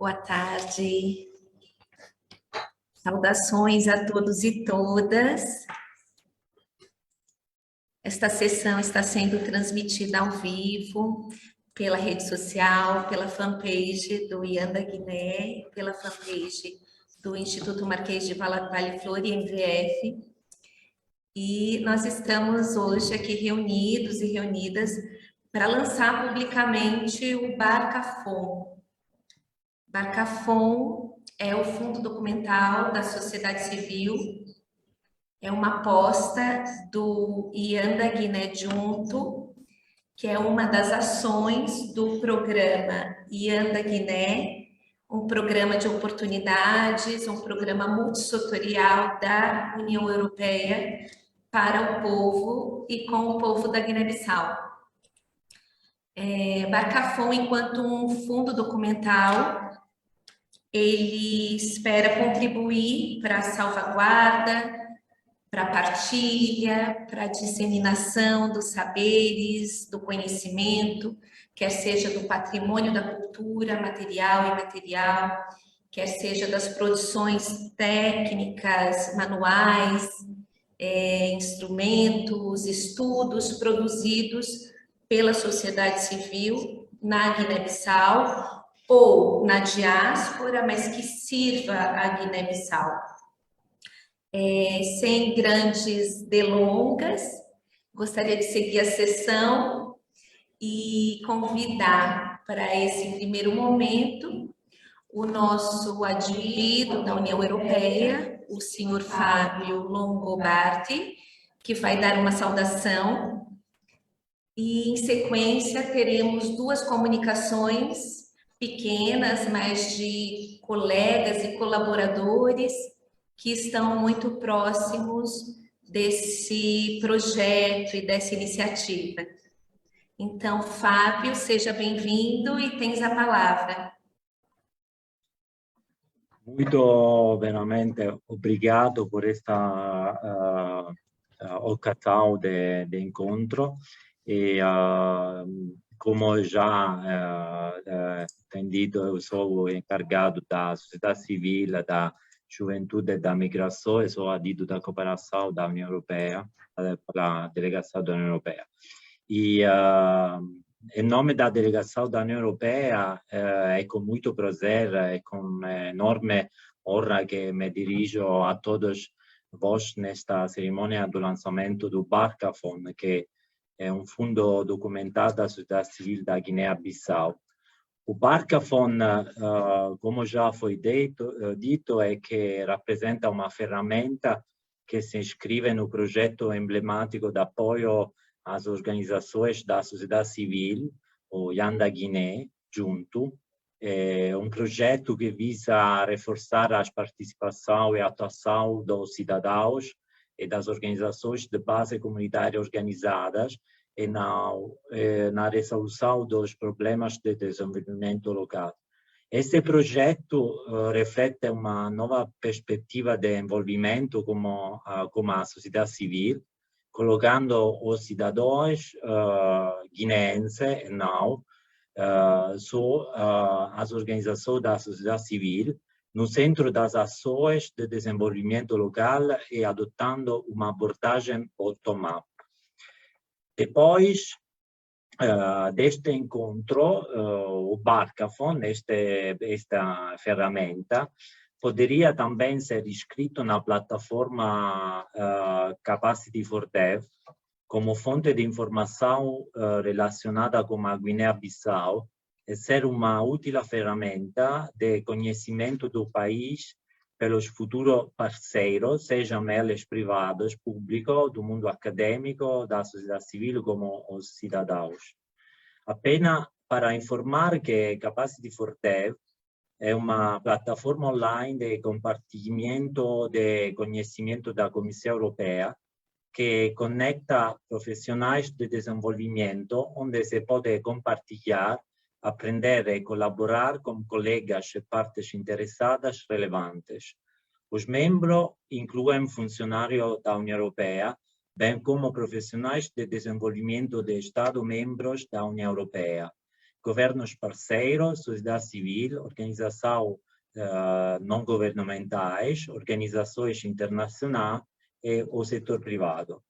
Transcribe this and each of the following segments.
Boa tarde. Saudações a todos e todas. Esta sessão está sendo transmitida ao vivo pela rede social, pela fanpage do Ianda Guiné, pela fanpage do Instituto Marquês de Vale Flor e MVF. E nós estamos hoje aqui reunidos e reunidas para lançar publicamente o Barcafon. Barcafon é o fundo documental da sociedade civil, é uma aposta do Ianda Guiné Junto, que é uma das ações do programa Ianda Guiné, um programa de oportunidades, um programa multissetorial da União Europeia para o povo e com o povo da Guiné-Bissau. Barcafon, enquanto um fundo documental, ele espera contribuir para a salvaguarda, para a partilha, para a disseminação dos saberes, do conhecimento, quer seja do patrimônio da cultura material e imaterial, quer seja das produções técnicas, manuais, instrumentos, estudos produzidos pela sociedade civil na Guiné-Bissau, ou na diáspora, mas que sirva a Guiné-Bissau. Sem grandes delongas, gostaria de seguir a sessão e convidar para esse primeiro momento o nosso adjunto da União Europeia, o senhor Fábio Longobardi, que vai dar uma saudação. E, em sequência, teremos duas comunicações pequenas, mas de colegas e colaboradores que estão muito próximos desse projeto e dessa iniciativa. Então, Fábio, seja bem-vindo e tens a palavra. Muito, veramente, obrigado por esta ocasião de encontro. E, como já entendido, eu sou encarregado da sociedade civil, da juventude e da migração, e sou adito da cooperação da União Europeia, pela delegação da União Europeia. E, em nome da delegação da União Europeia, é com muito prazer e com enorme honra que me dirijo a todos vós nesta cerimônia do lançamento do Barcafon, que é um fundo documental da sociedade civil da Guiné-Bissau. O Barcafon, como já foi dito, é que rappresenta uma ferramenta que se inscreve no projeto emblemático de apoio às organizações da sociedade civil, o Ianda Guiné Junto. É um projeto que visa reforçar a participação e a atuação dos cidadãos e das organizações de base comunitária organizadas e na resolução dos problemas de desenvolvimento local. Este projeto reflete uma nova perspectiva de envolvimento como a sociedade civil, colocando os cidadãos guineenses e não as organizações da sociedade civil no centro das ações de desenvolvimento local e adotando uma abordagem bottom-up. Depois deste encontro, o Barcafon, esta ferramenta, poderia também ser inscrito na plataforma Capacity for Dev como fonte de informação relacionada com a Guiné-Bissau e ser uma útil ferramenta de conhecimento do país pelos futuros parceiros, sejam eles privados, públicos, do mundo acadêmico, da sociedade civil, como os cidadãos. Apenas para informar que Capacity for Dev é uma plataforma online de compartilhamento de conhecimento da Comissão Europeia que conecta profissionais de desenvolvimento, onde se pode compartilhar, aprender e colaborar com colegas e partes interessadas relevantes. Os membros incluem funcionários da União Europeia, bem como profissionais de desenvolvimento de Estados-membros da União Europeia, governos parceiros, sociedade civil, organização não governamentais, organizações internacionais e o setor privado.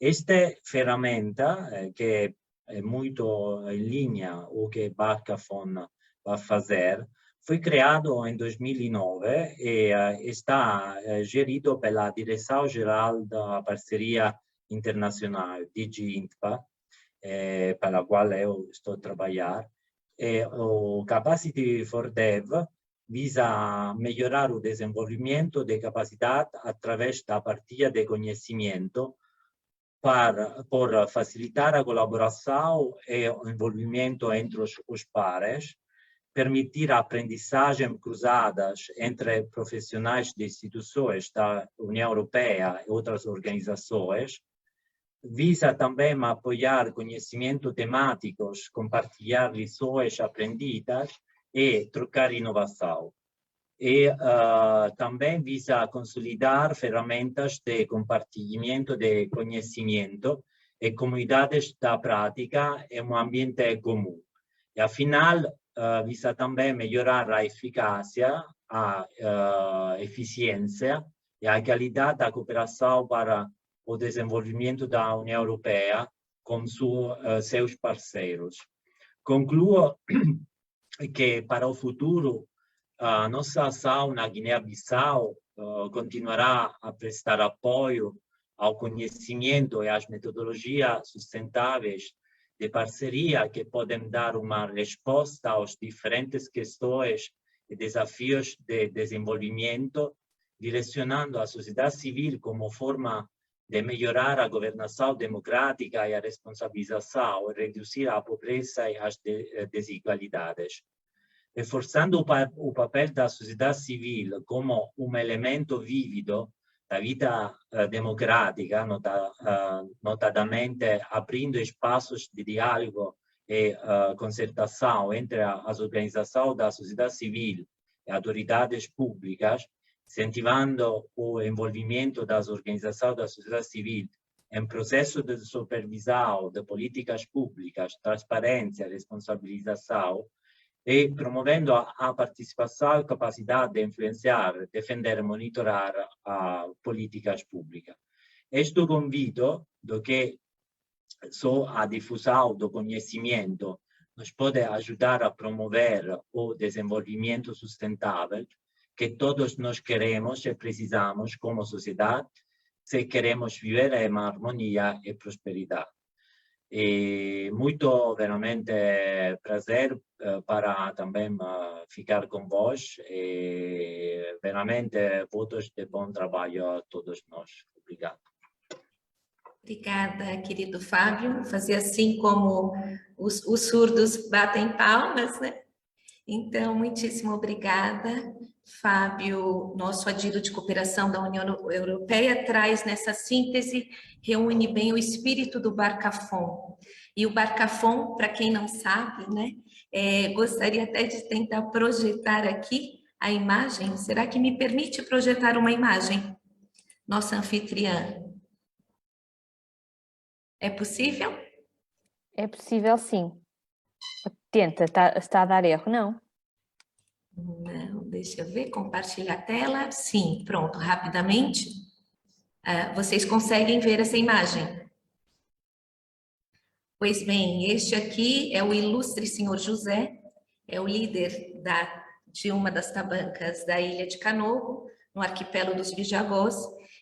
Esta ferramenta, que é muito em linha com o que Barcafon vai fazer, foi criado em 2009 e está gerido pela Direção-Geral da Parceria Internacional, DG INTPA, para a qual eu estou a trabalhar. O Capacity for Dev visa melhorar o desenvolvimento de capacidade através da partilha de conhecimento por facilitar a colaboração e o envolvimento entre os pares, permitir a aprendizagem cruzadas entre profissionais de instituições da União Europeia e outras organizações, visa também apoiar conhecimento temáticos, compartilhar lições aprendidas e trocar inovação. E também visa consolidar ferramentas de compartilhamento de conhecimento e comunidades da prática em um ambiente comum. E, afinal, visa também melhorar a eficácia, a eficiência e a qualidade da cooperação para o desenvolvimento da União Europeia com seus parceiros. Concluo que, para o futuro, a nossa ação na Guiné-Bissau continuará a prestar apoio ao conhecimento e às metodologias sustentáveis de parceria que podem dar uma resposta às diferentes questões e desafios de desenvolvimento, direcionando a sociedade civil como forma de melhorar a governação democrática e a responsabilização, e reduzir a pobreza e as desigualdades. Reforçando o papel da sociedade civil como um elemento vívido da vida democrática, notadamente abrindo espaços de diálogo e concertação entre as organizações da sociedade civil e autoridades públicas, incentivando o envolvimento das organizações da sociedade civil em processo de supervisão de políticas públicas, transparência e responsabilização, e promovendo a participação e capacidade de influenciar, defender e monitorar políticas públicas. Este convite do que só a difusão do conhecimento nos pode ajudar a promover o desenvolvimento sustentável que todos nós queremos e precisamos como sociedade, se queremos viver em harmonia e prosperidade. E muito, veramente, prazer para também ficar com vós e veramente votos de bom trabalho a todos nós. Obrigado. Obrigada, querido Fábio. Fazer assim como os surdos batem palmas, né? Então, muitíssimo obrigada. Fábio, nosso adido de cooperação da União Europeia, traz nessa síntese, reúne bem o espírito do Barcafon. E o Barcafon, para quem não sabe, né, gostaria até de tentar projetar aqui a imagem. Será que me permite projetar uma imagem? Nossa anfitriã. É possível? É possível, sim. Tenta, está a dar erro, não? Não, deixa eu ver, compartilhar a tela. Sim, pronto, rapidamente. Vocês conseguem ver essa imagem? Pois bem, este aqui é o ilustre senhor José, é o líder de uma das tabancas da Ilha de Canogo, no arquipélago dos Bijagós,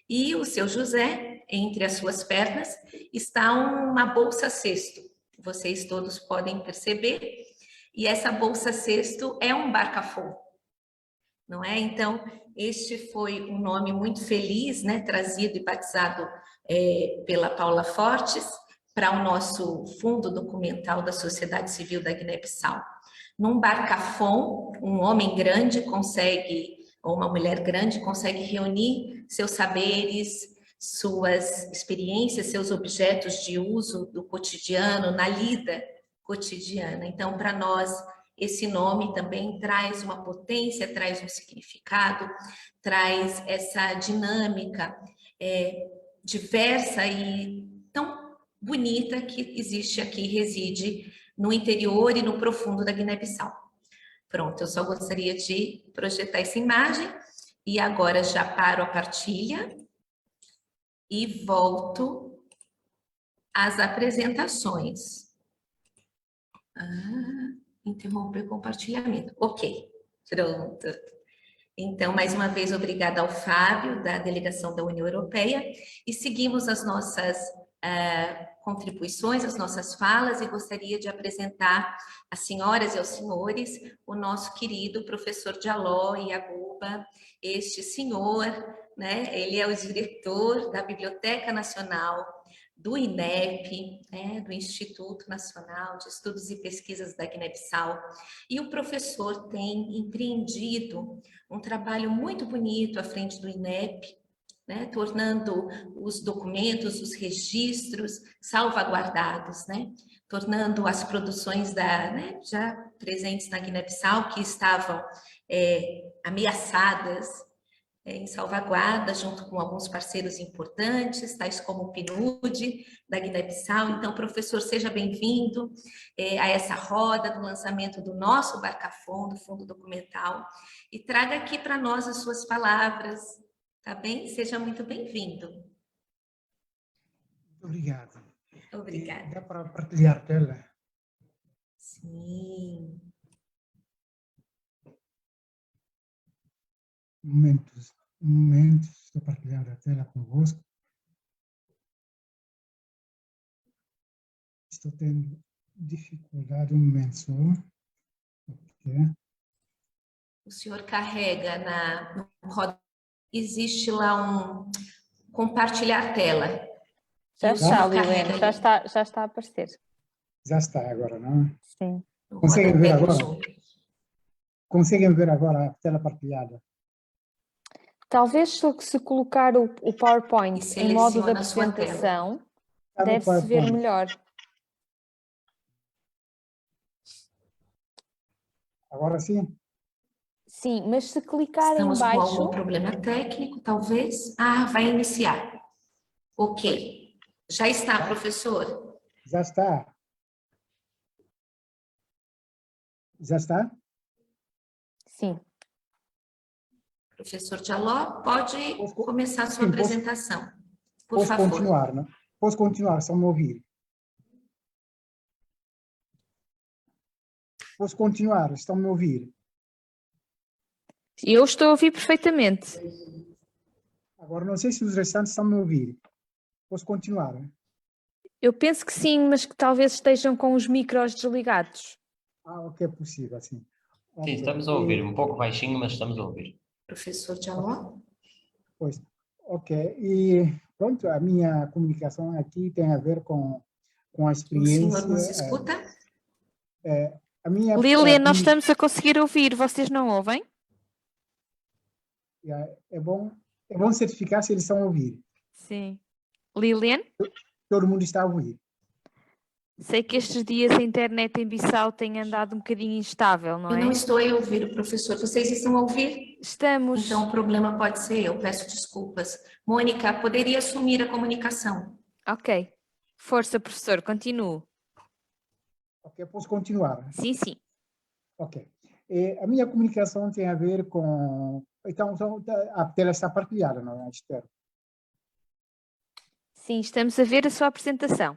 e o seu José, entre as suas pernas, está uma bolsa-cesto. Vocês todos podem perceber. E essa bolsa-cesto é um Barcafon, não é? Então, este foi um nome muito feliz, né, trazido e batizado pela Paula Fortes para o nosso fundo documental da Sociedade Civil da Guiné-Bissau. Num Barcafon, um homem grande consegue, ou uma mulher grande consegue reunir seus saberes, suas experiências, seus objetos de uso do cotidiano, na lida cotidiana. Então, para nós, esse nome também traz uma potência, traz um significado, traz essa dinâmica diversa e tão bonita que existe aqui, reside no interior e no profundo da Guiné-Bissau. Pronto, eu só gostaria de projetar essa imagem e agora já paro a partilha e volto às apresentações. Interromper o compartilhamento. Ok, pronto. Então, mais uma vez, obrigada ao Fábio, da Delegação da União Europeia, e seguimos as nossas contribuições, as nossas falas, e gostaria de apresentar às senhoras e aos senhores o nosso querido professor Jaló Yaguba, este senhor, né, ele é o diretor da Biblioteca Nacional do INEP, né, do Instituto Nacional de Estudos e Pesquisas da Guiné-Bissau, e o professor tem empreendido um trabalho muito bonito à frente do INEP, né, tornando os documentos, os registros salvaguardados, né, tornando as produções né, já presentes na Guiné-Bissau, que estavam ameaçadas, em salvaguarda, junto com alguns parceiros importantes, tais como o PNUD, da Guiné-Bissau. Então, professor, seja bem-vindo a essa roda do lançamento do nosso Barcafom, do Fundo Documental, e traga aqui para nós as suas palavras, tá bem? Seja muito bem-vindo. Muito obrigado. Obrigada. Dá para partilhar a tela? Sim. Um momento, estou partilhando a tela convosco. Estou tendo dificuldade, um momento só. Okay. O senhor carrega no roda, existe lá um compartilhar tela. Já está, Liliane, já está a aparecer. Já está agora, não é? Sim. Conseguem ver agora? Conseguem ver agora a tela partilhada? Talvez se colocar o PowerPoint em modo de seleciona a sua apresentação, Está no deve-se ver PowerPoint. melhor. Agora sim? Sim, mas se clicar em Estamos com algum baixo, problema técnico, talvez. Ah, vai iniciar. Ok. Já está, professor? Já está. Já está? sim. Professor Jaló, pode começar a sua sim, apresentação, por posso favor. continuar, não? Posso continuar, só me ouvir. Posso continuar, estão me a ouvir? Eu estou a ouvir perfeitamente. Agora, não sei se os restantes estão me a ouvir. Posso continuar? Eu penso que sim, mas que talvez estejam com os micros desligados. O que é possível, sim. Sim, estamos a ouvir, um pouco baixinho, mas estamos a ouvir. Professor Jaló? Pois, ok. E pronto, a minha comunicação aqui tem a ver com a experiência. O senhor nos escuta? Lilian, nós estamos a conseguir ouvir, vocês não ouvem? É bom certificar se eles estão a ouvir. Sim. Lilian? Todo mundo está a ouvir. Sei que estes dias a internet em Bissau tem andado um bocadinho instável, não é? Eu não estou a ouvir o professor. Vocês estão a ouvir? Estamos. Então o problema pode ser eu. Peço desculpas. Mônica, poderia assumir a comunicação? Ok. Força, professor, continuo. Ok, posso continuar? Sim, sim. Ok. A minha comunicação tem a ver com... Então, a tela está partilhada, não é? Espero. Sim, estamos a ver a sua apresentação.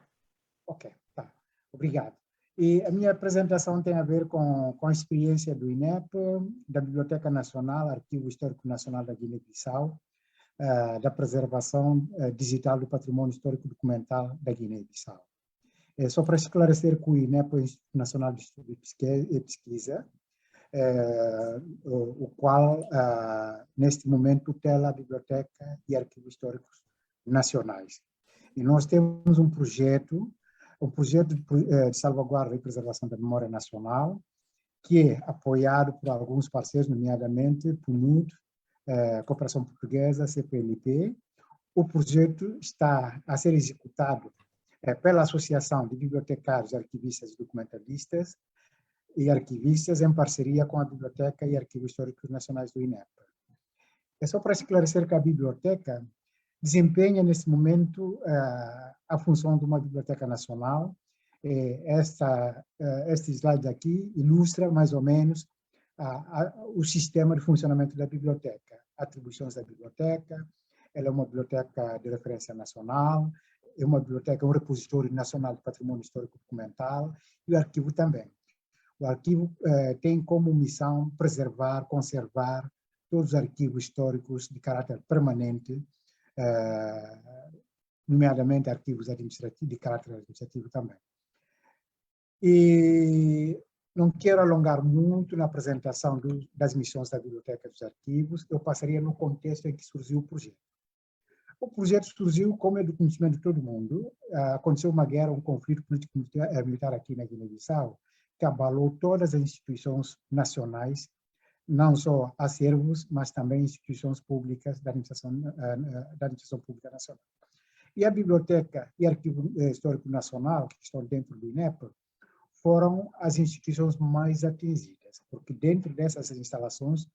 Ok, tá. Obrigado. E a minha apresentação tem a ver com a experiência do INEP, da Biblioteca Nacional, Arquivo Histórico Nacional da Guiné-Bissau, da preservação digital do patrimônio histórico documental da Guiné-Bissau. Só para esclarecer que o INEP é o Instituto Nacional de Estudo e Pesquisa, o qual, neste momento, tutela a Biblioteca e Arquivos Históricos Nacionais. E nós temos um projeto de salvaguarda e preservação da memória nacional, que é apoiado por alguns parceiros, nomeadamente PNUD, Cooperação Portuguesa, CPLP. O projeto está a ser executado pela Associação de Bibliotecários, Arquivistas e Documentalistas e Arquivistas, em parceria com a Biblioteca e Arquivos Históricos Nacionais do INEP. É só para esclarecer que a biblioteca desempenha, nesse momento, a função de uma biblioteca nacional Este slide aqui ilustra mais ou menos o sistema de funcionamento da biblioteca, atribuições da biblioteca. Ela é uma biblioteca de referência nacional, é uma biblioteca, um repositório nacional de patrimônio histórico documental, e o arquivo também. O arquivo tem como missão preservar, conservar todos os arquivos históricos de caráter permanente, nomeadamente arquivos administrativos, de caráter administrativo também. E não quero alongar muito na apresentação das missões da Biblioteca dos Arquivos, eu passaria no contexto em que surgiu o projeto. O projeto surgiu, como é do conhecimento de todo mundo, aconteceu uma guerra, um conflito político-militar aqui na Guiné-Bissau, que abalou todas as instituições nacionais, não só acervos, mas também instituições públicas da administração pública nacional. E a Biblioteca e Arquivo Histórico Nacional, que estão dentro do INEP, foram as instituições mais atingidas, porque dentro dessas instalações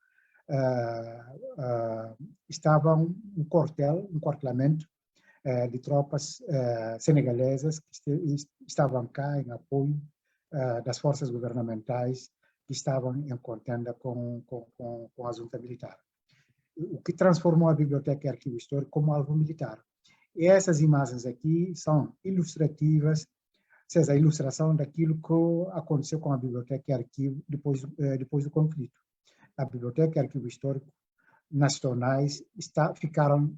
estava um quartelamento de tropas senegalesas que estavam cá em apoio das forças governamentais que estavam em contenda com a junta militar. O que transformou a Biblioteca e Arquivo Histórico como alvo militar. E essas imagens aqui são ilustrativas, ou seja, a ilustração daquilo que aconteceu com a Biblioteca e Arquivo depois do conflito. A Biblioteca e Arquivo Histórico nacionais ficaram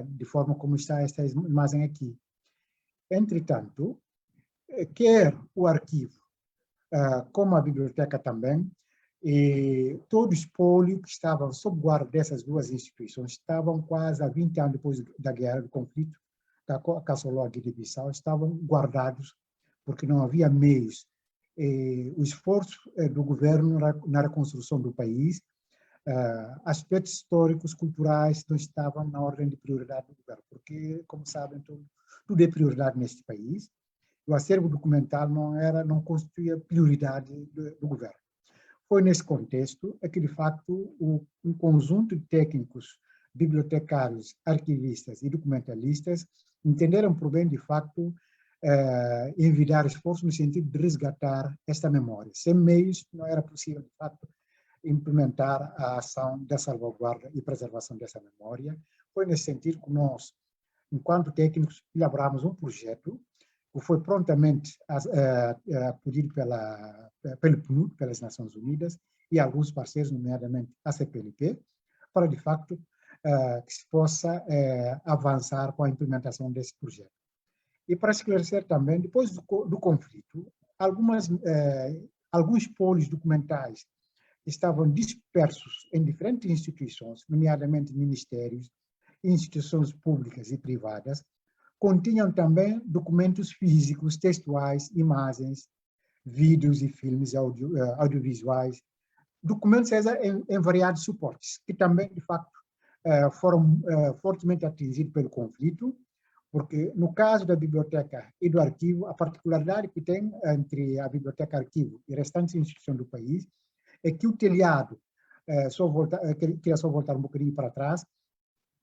de forma como está esta imagem aqui. Entretanto, quer o arquivo, como a biblioteca também, todo o espólio que estava sob guarda dessas duas instituições estavam quase há 20 anos depois da guerra, do conflito que assolou a Guiné-Bissau, estavam guardados porque não havia meios. O esforço do governo na reconstrução do país, aspectos históricos, culturais, não estavam na ordem de prioridade do governo, porque, como sabem, tudo é prioridade neste país. O acervo documental não constituía prioridade do governo. Foi nesse contexto que, de facto, um conjunto de técnicos, bibliotecários, arquivistas e documentalistas entenderam por bem, de facto, envidar esforço no sentido de resgatar esta memória. Sem meios, não era possível, de facto, implementar a ação da salvaguarda e preservação dessa memória. Foi nesse sentido que nós, enquanto técnicos, elaboramos um projeto que foi prontamente acolhido pelo PNUD, pelas Nações Unidas, e alguns parceiros, nomeadamente a CPLP, para, de facto, que se possa avançar com a implementação desse projeto. E para esclarecer também, depois do conflito, alguns polos documentais estavam dispersos em diferentes instituições, nomeadamente ministérios, instituições públicas e privadas, continham também documentos físicos, textuais, imagens, vídeos e filmes audiovisuais, documentos em variados suportes, que também, de facto, foram fortemente atingidos pelo conflito, porque, no caso da biblioteca e do arquivo, a particularidade que tem entre a biblioteca e arquivo e restantes instituições do país é que o telhado, queria só voltar um bocadinho para trás,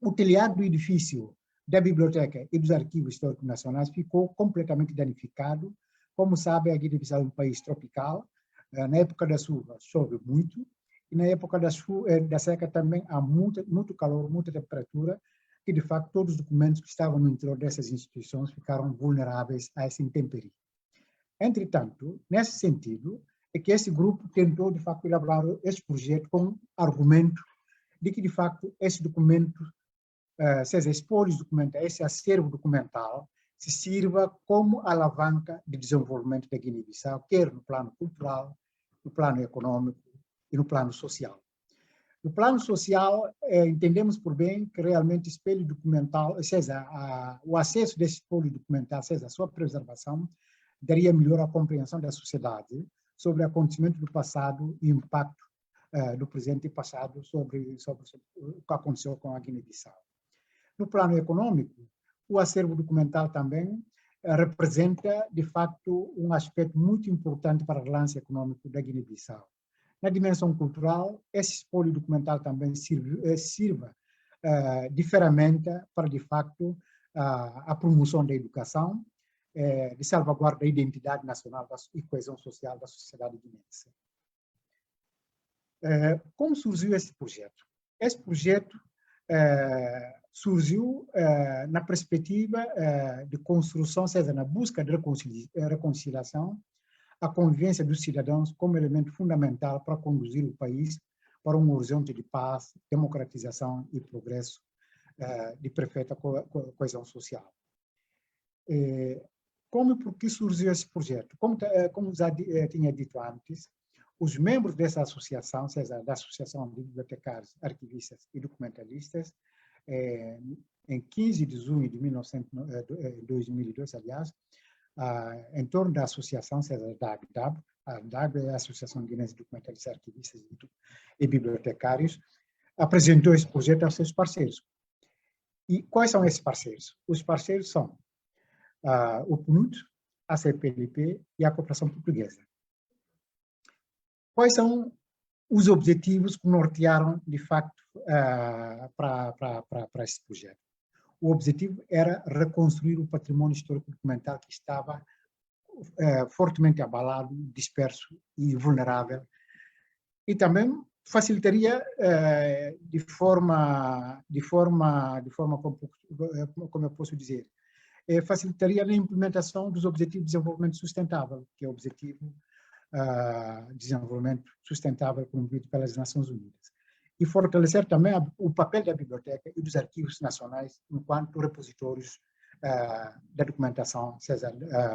o telhado do edifício da biblioteca e dos arquivos históricos nacionais ficou completamente danificado. Como sabem, a Guiné-Bissau é um país tropical, na época da chuva chove muito, e na época da seca também há muito calor, muita temperatura, que de facto todos os documentos que estavam no interior dessas instituições ficaram vulneráveis a essa intempérie. Entretanto, nesse sentido, é que esse grupo tentou de facto elaborar esse projeto com o argumento de que de facto esse documento, seja espólios documentais, esse acervo documental, se sirva como alavanca de desenvolvimento da Guiné-Bissau, quer no plano cultural, no plano econômico e no plano social. No plano social, entendemos por bem que realmente espelho documental, ou seja, o acesso desse espólio documental, ou seja, a sua preservação, daria melhor a compreensão da sociedade sobre o acontecimento do passado e o impacto do presente e passado sobre o que aconteceu com a Guiné-Bissau. No plano econômico, o acervo documental também representa, de facto, um aspecto muito importante para o relance econômico da Guiné-Bissau. Na dimensão cultural, esse espólio documental também sirva de ferramenta para, de facto, a promoção da educação, de salvaguarda da identidade nacional e coesão social da sociedade guineense. Como surgiu esse projeto? Esse projeto surgiu na perspectiva de construção, ou seja, na busca de reconciliação, a convivência dos cidadãos como elemento fundamental para conduzir o país para um horizonte de paz, democratização e progresso de perfeita coesão social. Como e por que surgiu esse projeto? Como já tinha dito antes, os membros dessa associação, ou seja, da Associação de Bibliotecários, Arquivistas e Documentalistas, em 15 de junho de 2002, aliás, em torno da associação, ou seja, da AGDAB, a AGDAB é a Associação Guinense de Documentalistas, Arquivistas e Bibliotecários, apresentou esse projeto aos seus parceiros. E quais são esses parceiros? Os parceiros são o PNUD, a CPLP e a Cooperação Portuguesa. Quais são os objetivos que nortearam, de facto, para esse projeto? O objetivo era reconstruir o patrimônio histórico documental que estava fortemente abalado, disperso e vulnerável, e também facilitaria de forma como eu posso dizer, facilitaria a implementação dos Objetivos de Desenvolvimento Sustentável, que é o Objetivo de Desenvolvimento Sustentável promovido pelas Nações Unidas. E fortalecer também o papel da biblioteca e dos arquivos nacionais enquanto repositórios da documentação, seja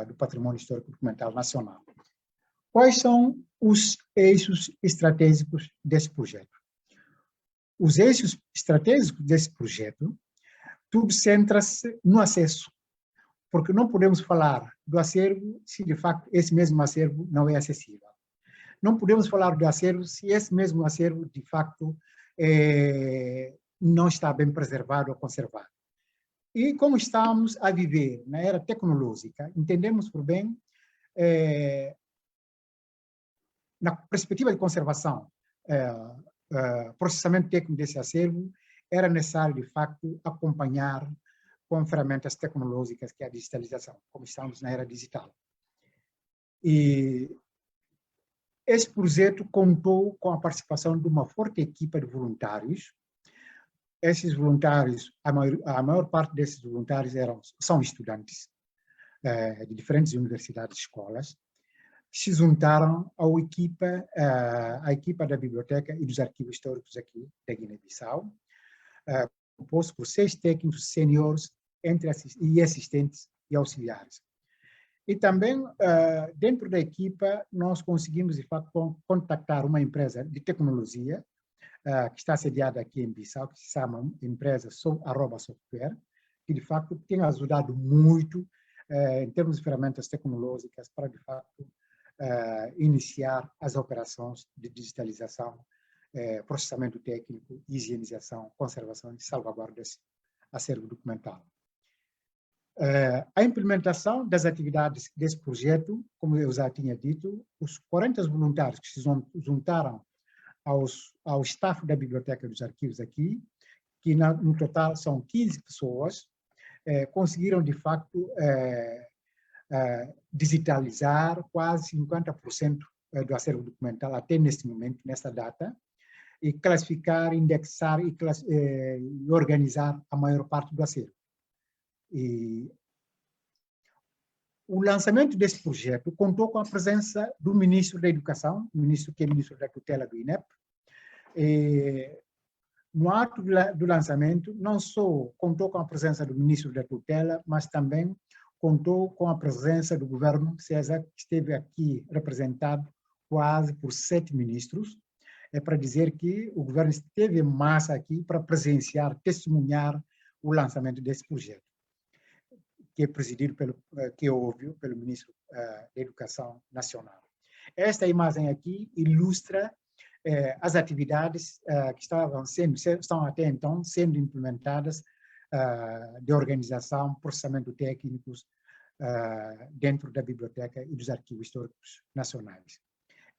do patrimônio histórico documental nacional. Quais são os eixos estratégicos desse projeto? Os eixos estratégicos desse projeto, tudo centra-se no acesso, porque não podemos falar do acervo se, de facto, esse mesmo acervo não é acessível. Não podemos falar do acervo se esse mesmo acervo, de facto, não está bem preservado ou conservado. E como estamos a viver na era tecnológica, entendemos por bem, na perspectiva de conservação, processamento técnico desse acervo, era necessário, de facto, acompanhar com ferramentas tecnológicas, que é a digitalização, como estamos na era digital. E esse projeto contou com a participação de uma forte equipa de voluntários. Esses voluntários, a maior parte desses voluntários são estudantes de diferentes universidades e escolas, que se juntaram à equipa da biblioteca e dos arquivos históricos aqui da Guiné-Bissau, composto por 6 técnicos sêniores e assistentes e auxiliares. E também, dentro da equipa, nós conseguimos, de fato, contactar uma empresa de tecnologia que está sediada aqui em Bissau, que se chama empresa Arroba Software, que, de fato, tem ajudado muito em termos de ferramentas tecnológicas para, de fato, iniciar as operações de digitalização, processamento técnico, higienização, conservação e salvaguarda desse acervo documental. A implementação das atividades desse projeto, como eu já tinha dito, os 40 voluntários que se juntaram ao staff da Biblioteca dos Arquivos aqui, que no total são 15 pessoas, conseguiram, de facto, digitalizar quase 50% do acervo documental até neste momento, nesta data, e classificar, indexar e organizar a maior parte do acervo. E o lançamento desse projeto contou com a presença do ministro da Educação, que é ministro da tutela do INEP. No ato do lançamento, não só contou com a presença do ministro da tutela, mas também contou com a presença do governo César, que esteve aqui representado quase por 7 ministros. É para dizer que o governo esteve em massa aqui para presenciar, testemunhar o lançamento desse projeto, que é presidido que é óbvio, pelo ministro da Educação Nacional. Esta imagem aqui ilustra as atividades que estão até então sendo implementadas de organização, processamento técnicos dentro da biblioteca e dos arquivos históricos nacionais.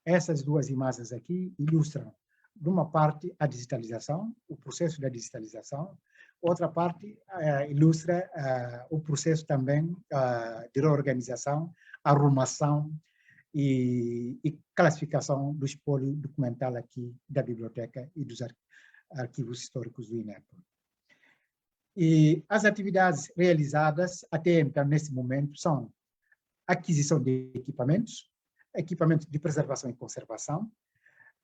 Essas duas imagens aqui ilustram, de uma parte, a digitalização, o processo da digitalização, outra parte ilustra o processo também de reorganização, arrumação e classificação do espólio documental aqui da biblioteca e dos arquivos históricos do INEP. E as atividades realizadas até então, nesse momento, são aquisição de equipamentos de preservação e conservação,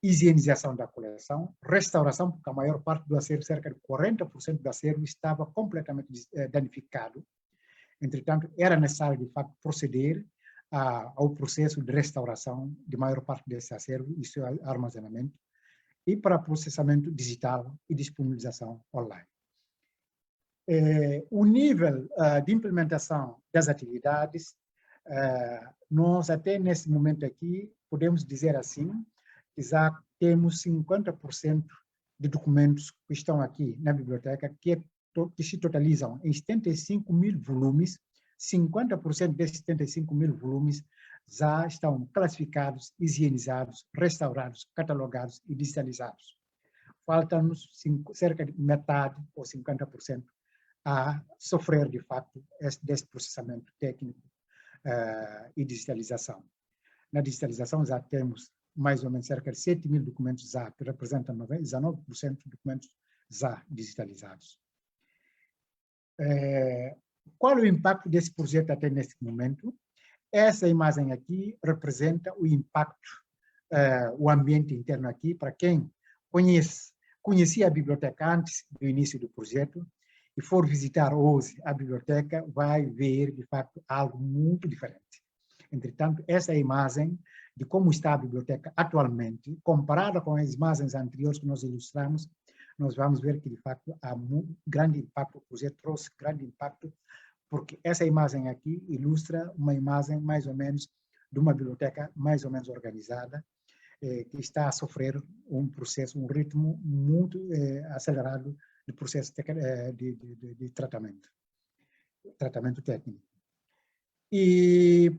higienização da coleção, restauração, porque a maior parte do acervo, cerca de 40% do acervo, estava completamente danificado. Entretanto, era necessário, de facto, proceder ao processo de restauração de maior parte desse acervo e seu armazenamento, e para processamento digital e disponibilização online. O nível de implementação das atividades, nós até nesse momento aqui, podemos dizer assim, que já temos 50% de documentos que estão aqui na biblioteca, que se totalizam em 75 mil volumes. 50% desses 75 mil volumes já estão classificados, higienizados, restaurados, catalogados e digitalizados. Faltam-nos cerca de metade ou 50% a sofrer, de facto, desse processamento técnico e digitalização. Na digitalização já temos mais ou menos cerca de 7 mil documentos já, que representam 19% de documentos já digitalizados. Qual é o impacto desse projeto até nesse momento? Essa imagem aqui representa o impacto, o ambiente interno aqui, para quem conhecia a biblioteca antes do início do projeto e for visitar hoje a biblioteca, vai ver, de facto, algo muito diferente. Entretanto, essa é a imagem de como está a biblioteca atualmente, comparada com as imagens anteriores que nós ilustramos, nós vamos ver que, de facto, há um grande impacto, o projeto trouxe grande impacto, porque essa imagem aqui ilustra uma imagem, mais ou menos, de uma biblioteca mais ou menos organizada, que está a sofrer um processo, um ritmo muito acelerado de processo de tratamento técnico. E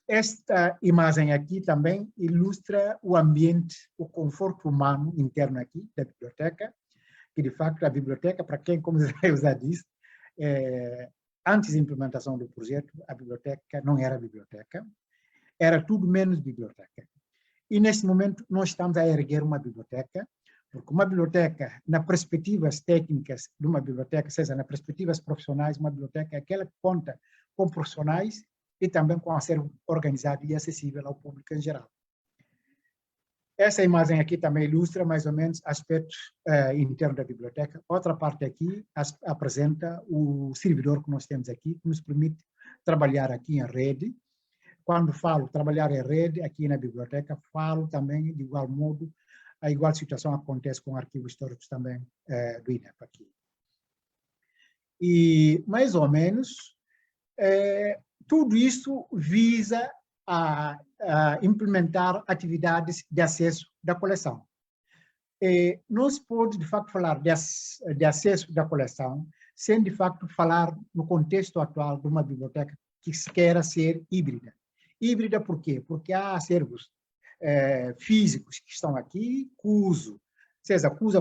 esta imagem aqui também ilustra o ambiente, o conforto humano interno aqui da biblioteca, que de facto a biblioteca, para quem, como eu já disse, antes da implementação do projeto, a biblioteca não era biblioteca, era tudo menos biblioteca. E neste momento nós estamos a erguer uma biblioteca, porque uma biblioteca, nas perspectivas técnicas de uma biblioteca, seja nas perspectivas profissionais, uma biblioteca é aquela que conta com profissionais e também com acervo organizado e acessível ao público em geral. Essa imagem aqui também ilustra mais ou menos aspectos internos da biblioteca. Outra parte aqui apresenta o servidor que nós temos aqui, que nos permite trabalhar aqui em rede. Quando falo trabalhar em rede aqui na biblioteca, falo também de igual modo, a igual situação acontece com arquivos históricos também do INEP aqui. E, mais ou menos, tudo isso visa a implementar atividades de acesso da coleção. Não se pode, de facto, falar de acesso da coleção sem, de facto, falar no contexto atual de uma biblioteca que se queira ser híbrida. Híbrida por quê? Porque há acervos físicos que estão aqui, cujo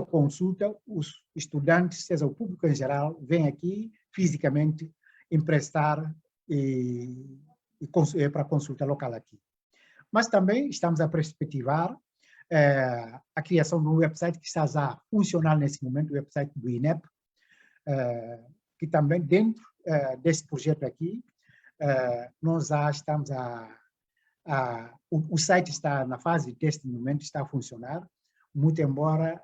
consulta, os estudantes, seja o público em geral, vem aqui fisicamente emprestar para consulta local aqui. Mas também estamos a perspectivar a criação de um website que está já funcional nesse momento, o website do INEP, que também dentro desse projeto aqui, nós já estamos o site está na fase de teste no momento, está a funcionar, muito embora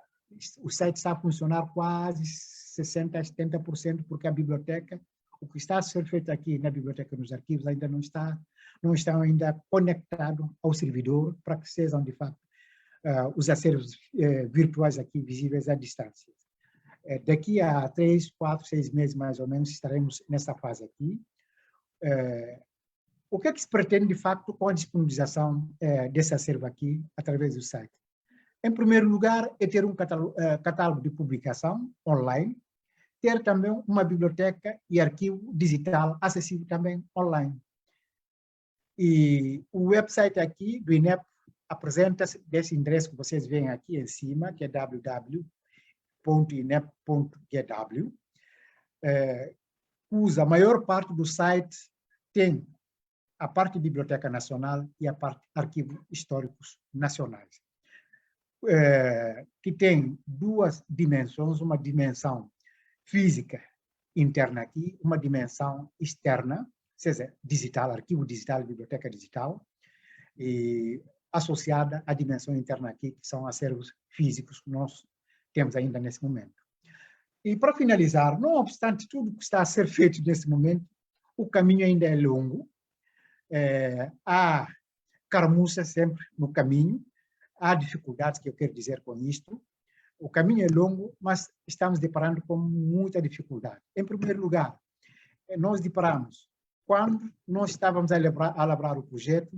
o site está a funcionar quase 60% a 70%, porque a biblioteca, o que está a ser feito aqui na biblioteca nos arquivos ainda não está ainda conectado ao servidor para que sejam, de facto, os acervos virtuais aqui visíveis à distância. Daqui a 3, 4, 6 meses, mais ou menos, estaremos nessa fase aqui. O que é que se pretende, de facto, com a disponibilização desse acervo aqui, através do site? Em primeiro lugar, é ter um catálogo de publicação online, ter também uma biblioteca e arquivo digital acessível também online. E o website aqui do INEP apresenta-se desse endereço que vocês veem aqui em cima, que é www.inep.gw. usa a maior parte do site, tem a parte de Biblioteca Nacional e a parte Arquivos Históricos Nacionais, que tem duas dimensões, uma dimensão física interna aqui, uma dimensão externa, ou seja, digital, arquivo digital, biblioteca digital, e associada à dimensão interna aqui, que são acervos físicos que nós temos ainda nesse momento. E para finalizar, não obstante tudo que está a ser feito nesse momento, o caminho ainda é longo, há caramuças sempre no caminho, há dificuldades que eu quero dizer com isto. O caminho é longo, mas estamos deparando com muita dificuldade. Em primeiro lugar, nós deparamos, quando nós estávamos a elaborar o projeto,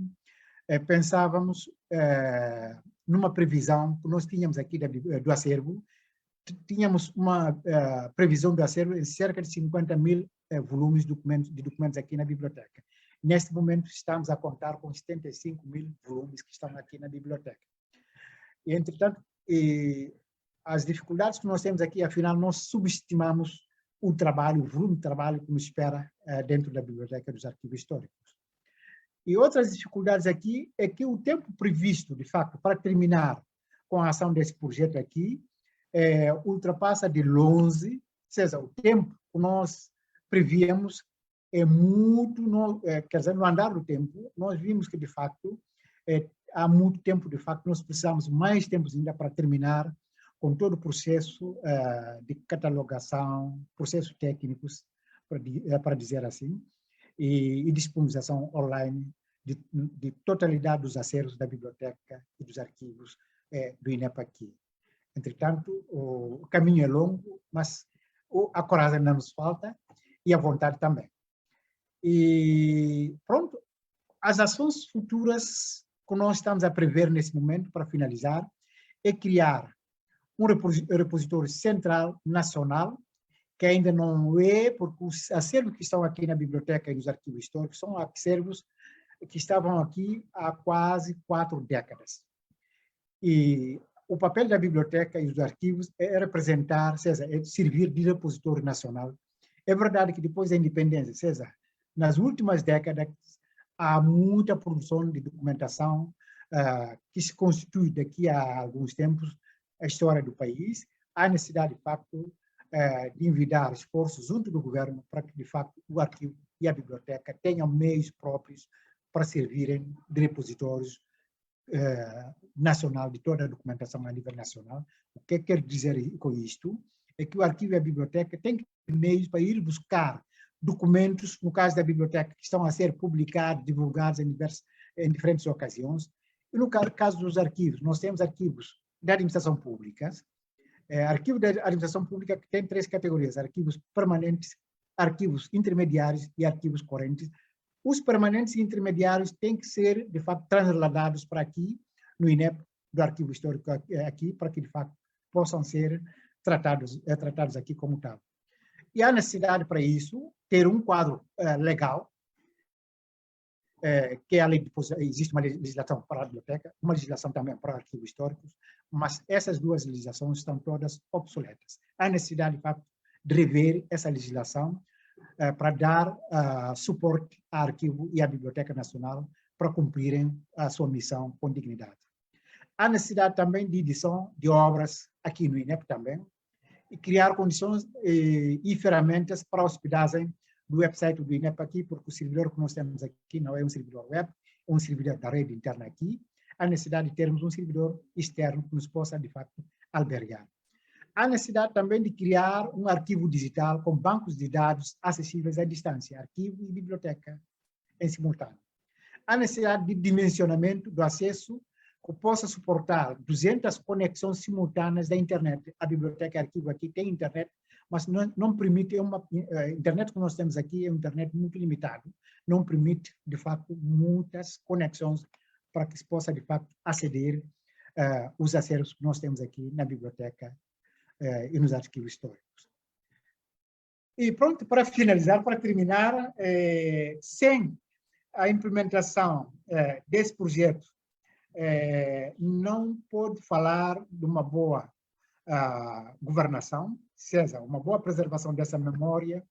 pensávamos numa previsão que nós tínhamos aqui do acervo, tínhamos uma previsão do acervo em cerca de 50.000 volumes de documentos aqui na biblioteca. Neste momento, estamos a contar com 75.000 volumes que estão aqui na biblioteca. E, entretanto, as dificuldades que nós temos aqui, afinal, nós subestimamos o trabalho, o volume de trabalho que nos espera dentro da Biblioteca dos Arquivos Históricos. E outras dificuldades aqui é que o tempo previsto, de facto, para terminar com a ação desse projeto aqui, ultrapassa de longe, ou seja, o tempo que nós prevíamos é muito, quer dizer, no andar do tempo, nós vimos que, de facto, há muito tempo, de facto, nós precisamos mais tempo ainda para terminar com todo o processo de catalogação, processos técnicos, para dizer assim, e disponibilização online de totalidade dos acervos da biblioteca e dos arquivos do INEP aqui. Entretanto, o caminho é longo, mas a coragem ainda nos falta e a vontade também. E pronto, as ações futuras que nós estamos a prever nesse momento, para finalizar, é criar um repositório central nacional, que ainda não é, porque os acervos que estão aqui na biblioteca e nos arquivos históricos são acervos que estavam aqui há quase 4 décadas. E o papel da biblioteca e dos arquivos é representar, é servir de repositório nacional. É verdade que depois da independência, nas últimas décadas, há muita produção de documentação que se constitui daqui a alguns tempos a história do país. Há necessidade, de facto, de envidar esforços junto do governo para que, de facto, o arquivo e a biblioteca tenham meios próprios para servirem de repositórios nacional de toda a documentação a nível nacional. O que quero dizer com isto é que o arquivo e a biblioteca têm que ter meios para ir buscar documentos, no caso da biblioteca, que estão a ser publicados, divulgados em diferentes ocasiões. E no caso dos arquivos, nós temos arquivos da administração pública, arquivo da administração pública que tem 3 categorias: arquivos permanentes, arquivos intermediários e arquivos correntes. Os permanentes e intermediários têm que ser, de facto, transladados para aqui, no INEP, do arquivo histórico aqui, para que, de facto, possam ser tratados aqui como tal. E há necessidade para isso ter um quadro legal, que é a lei de, existe uma legislação para a biblioteca, uma legislação também para arquivos históricos, mas essas duas legislações estão todas obsoletas. Há necessidade, de facto, de rever essa legislação para dar suporte ao arquivo e à Biblioteca Nacional para cumprirem a sua missão com dignidade. Há necessidade também de edição de obras aqui no INEP também, e criar condições e ferramentas para a hospedagem do website do INEP aqui, porque o servidor que nós temos aqui não é um servidor web, é um servidor da rede interna aqui. Há necessidade de termos um servidor externo que nos possa, de facto, albergar. Há necessidade também de criar um arquivo digital com bancos de dados acessíveis à distância, arquivo e biblioteca em simultâneo. Há necessidade de dimensionamento do acesso que possa suportar 200 conexões simultâneas da internet. A biblioteca e arquivo aqui tem internet, mas não permite, a internet que nós temos aqui é uma internet muito limitada, não permite, de facto, muitas conexões para que se possa, de facto, aceder os acervos que nós temos aqui na biblioteca e nos arquivos históricos. E pronto, para finalizar, para terminar, sem a implementação desse projeto, não pode falar de uma boa governação. César, uma boa preservação dessa memória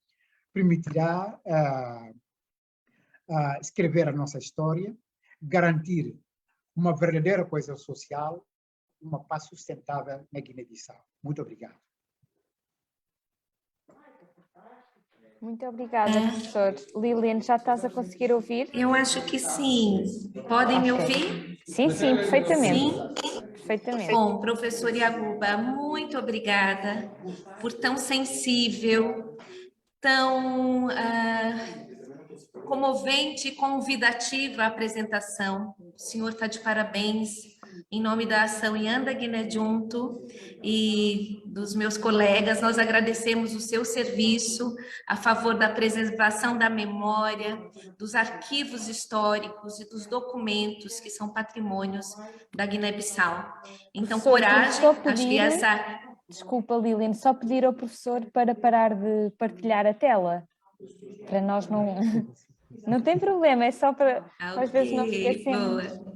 permitirá escrever a nossa história, garantir uma verdadeira coesão social, uma paz sustentável na Guiné-Bissau. Muito obrigado. Muito obrigada, professor. Lilian, já estás a conseguir ouvir? Eu acho que sim. Podem me ouvir? Sim, sim, perfeitamente. Sim? Perfeitamente. Bom, professor Yaguba, muito obrigada por tão sensível, tão comovente e convidativa a apresentação. O senhor está de parabéns. Em nome da ação Ianda Guiné Junto e dos meus colegas, nós agradecemos o seu serviço a favor da preservação da memória, dos arquivos históricos e dos documentos que são patrimônios da Guiné-Bissau. Então, Professor, coragem, vou só acho que pedir- essa... Desculpa, Lilian, só pedir ao professor para parar de partilhar a tela. Para nós não... Não tem problema, é só para... Às vezes nós esquecemos. Boa.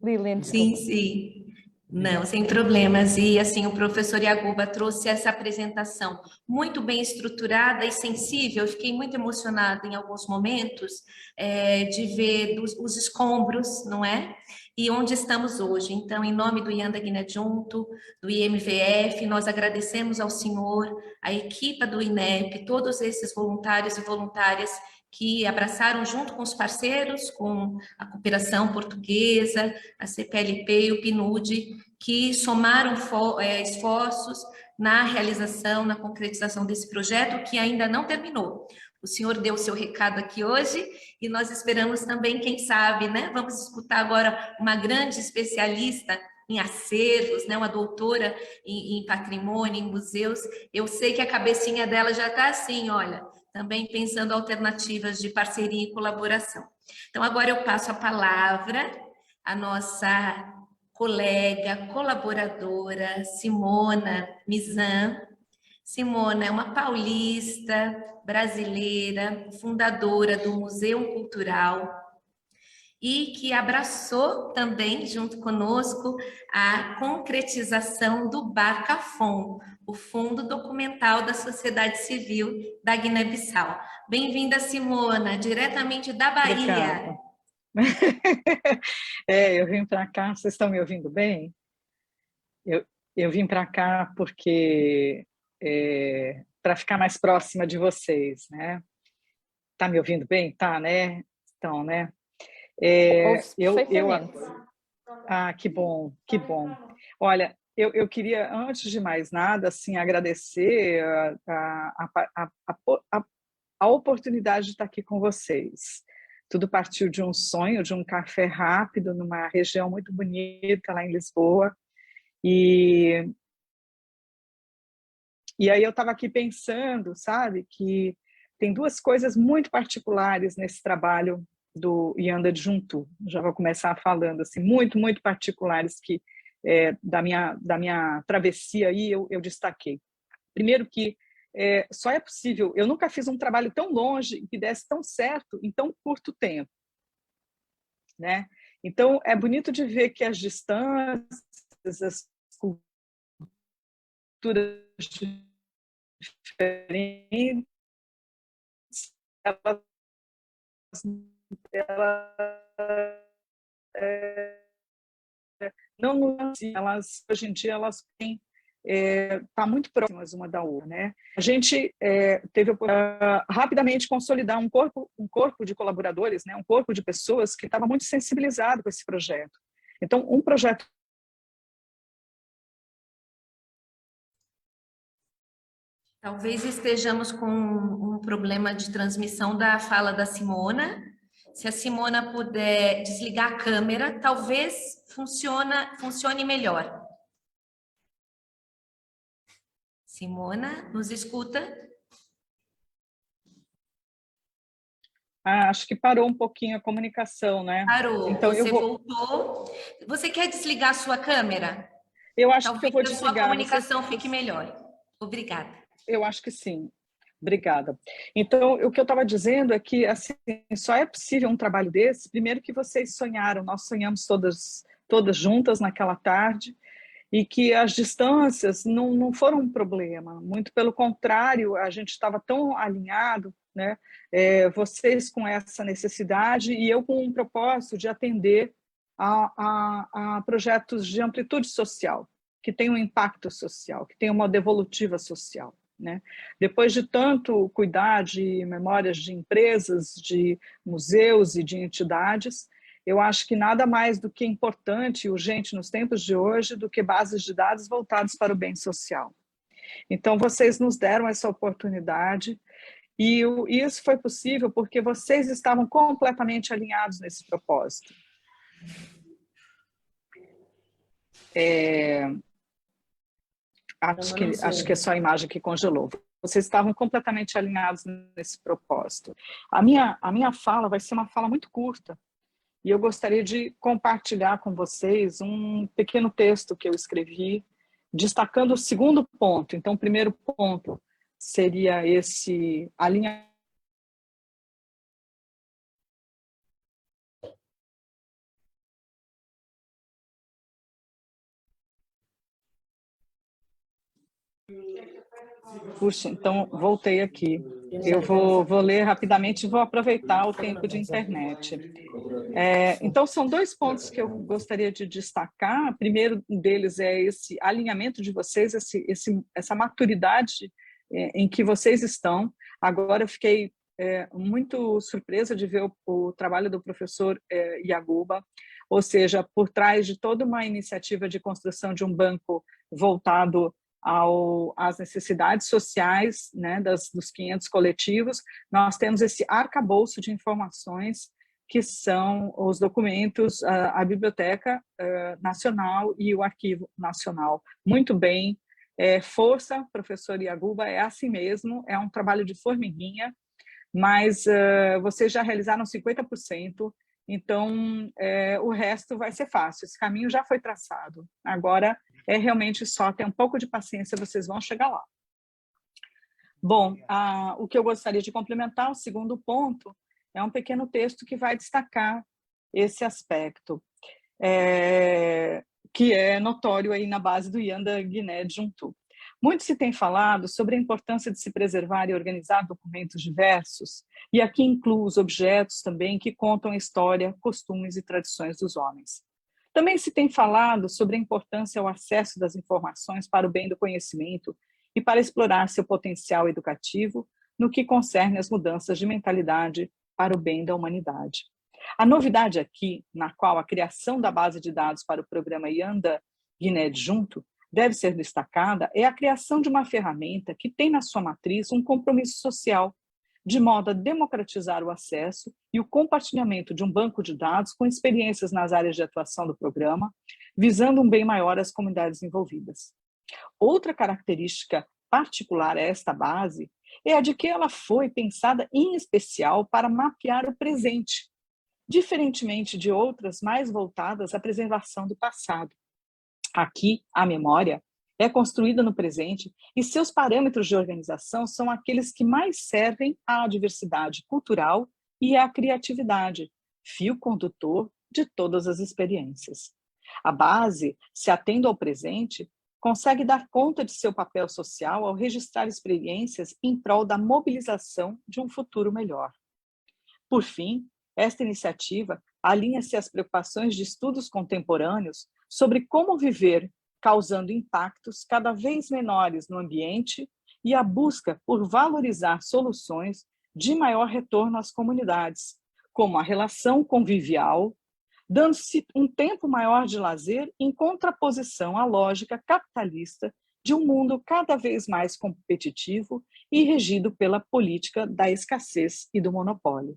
Lilian, Sim, desculpa. sim. Não, sem problemas. E assim, o professor Yaguba trouxe essa apresentação muito bem estruturada e sensível. Eu fiquei muito emocionada em alguns momentos de ver os escombros, não é? E onde estamos hoje. Então, em nome do Ianda Guiné Junto, do IMVF, nós agradecemos ao senhor, à equipe do INEP, todos esses voluntários e voluntárias que abraçaram junto com os parceiros, com a Cooperação Portuguesa, a CPLP e o PNUD, que somaram esforços na realização, na concretização desse projeto, que ainda não terminou. O senhor deu o seu recado aqui hoje e nós esperamos também, quem sabe, né? Vamos escutar agora uma grande especialista em acervos, né? Uma doutora em patrimônio, em museus. Eu sei que a cabecinha dela já está assim, olha, também pensando alternativas de parceria e colaboração. Então, agora eu passo a palavra à nossa colega, colaboradora, Simona Mizan. Simona é uma paulista, brasileira, fundadora do Museu Cultural e que abraçou também, junto conosco, a concretização do Barcafom, o Fundo Documental da Sociedade Civil da Guiné-Bissau. Bem-vinda, Simona, diretamente da Bahia. Eu vim para cá, vocês estão me ouvindo bem? Eu vim para cá porque para ficar mais próxima de vocês, né? Tá me ouvindo bem? Tá, né? Então, né? Que bom, que bom. Olha, eu queria, antes de mais nada, assim, agradecer a oportunidade de estar aqui com vocês. Tudo partiu de um sonho, de um café rápido, numa região muito bonita, lá em Lisboa. E aí eu estava aqui pensando, sabe, que tem duas coisas muito particulares nesse trabalho do Ianda Junto. Já vou começar falando assim, muito, muito particulares que da minha travessia aí eu destaquei. Primeiro que só é possível, eu nunca fiz um trabalho tão longe e que desse tão certo em tão curto tempo, né? Então é bonito de ver que as distâncias, as culturas diferentes, elas hoje em dia elas têm tá muito próximas uma da outra, né? A gente teve rapidamente consolidar um corpo de colaboradores, né? Um corpo de pessoas que estava muito sensibilizado com esse projeto. Então, um projeto Talvez estejamos com um problema de transmissão da fala da Simona. Se a Simona puder desligar a câmera, talvez funcione melhor. Simona, nos escuta? acho que parou um pouquinho a comunicação, né? Parou. Então, você voltou. Você quer desligar a sua câmera? Eu acho Talvez que eu vou a desligar. sua comunicação fique melhor. Obrigada. Eu acho que sim. Obrigada. Então, o que eu estava dizendo é que assim, só é possível um trabalho desse, primeiro que vocês sonharam, nós sonhamos todas juntas naquela tarde, e que as distâncias não foram um problema, muito pelo contrário, a gente estava tão alinhado, né? Vocês com essa necessidade e eu com um propósito de atender a projetos de amplitude social, que tem um impacto social, que tem uma devolutiva social, né? Depois de tanto cuidar de memórias de empresas, de museus e de entidades, eu acho que nada mais do que importante e urgente nos tempos de hoje do que bases de dados voltadas para o bem social. Então, vocês nos deram essa oportunidade e isso foi possível porque vocês estavam completamente alinhados nesse propósito. Acho que é só a imagem que congelou. Vocês estavam completamente alinhados nesse propósito. A minha fala vai ser uma fala muito curta, e eu gostaria de compartilhar com vocês um pequeno texto que eu escrevi, destacando o segundo ponto. Então, o primeiro ponto seria esse alinhamento. Puxa, então voltei aqui. Eu vou ler rapidamente e vou aproveitar o tempo de internet. Então, são dois pontos que eu gostaria de destacar. Primeiro deles é esse alinhamento de vocês, essa maturidade em que vocês estão. Agora, eu fiquei muito surpresa de ver o trabalho do professor Yaguba, ou seja, por trás de toda uma iniciativa de construção de um banco voltado às necessidades sociais, né, dos 500 coletivos, nós temos esse arcabouço de informações que são os documentos, a Biblioteca Nacional e o Arquivo Nacional. Muito bem, força, professor Yaguba, é assim mesmo, é um trabalho de formiguinha, mas vocês já realizaram 50%, então o resto vai ser fácil, esse caminho já foi traçado, agora é realmente só ter um pouco de paciência, vocês vão chegar lá. Bom, o que eu gostaria de complementar, o segundo ponto, é um pequeno texto que vai destacar esse aspecto, que é notório aí na base do Yanda Guiné Juntu. Muito se tem falado sobre a importância de se preservar e organizar documentos diversos, e aqui incluo os objetos também que contam a história, costumes e tradições dos homens. Também se tem falado sobre a importância ao acesso das informações para o bem do conhecimento e para explorar seu potencial educativo no que concerne às mudanças de mentalidade para o bem da humanidade. A novidade aqui, na qual a criação da base de dados para o programa Yanda Guiné Junto deve ser destacada, é a criação de uma ferramenta que tem na sua matriz um compromisso social, de modo a democratizar o acesso e o compartilhamento de um banco de dados com experiências nas áreas de atuação do programa, visando um bem maior às comunidades envolvidas. Outra característica particular a esta base é a de que ela foi pensada em especial para mapear o presente, diferentemente de outras mais voltadas à preservação do passado. Aqui, a memória é construída no presente e seus parâmetros de organização são aqueles que mais servem à diversidade cultural e à criatividade, fio condutor de todas as experiências. A base, se atendo ao presente, consegue dar conta de seu papel social ao registrar experiências em prol da mobilização de um futuro melhor. Por fim, esta iniciativa alinha-se às preocupações de estudos contemporâneos sobre como viver causando impactos cada vez menores no ambiente e a busca por valorizar soluções de maior retorno às comunidades, como a relação convivial, dando-se um tempo maior de lazer em contraposição à lógica capitalista de um mundo cada vez mais competitivo e regido pela política da escassez e do monopólio.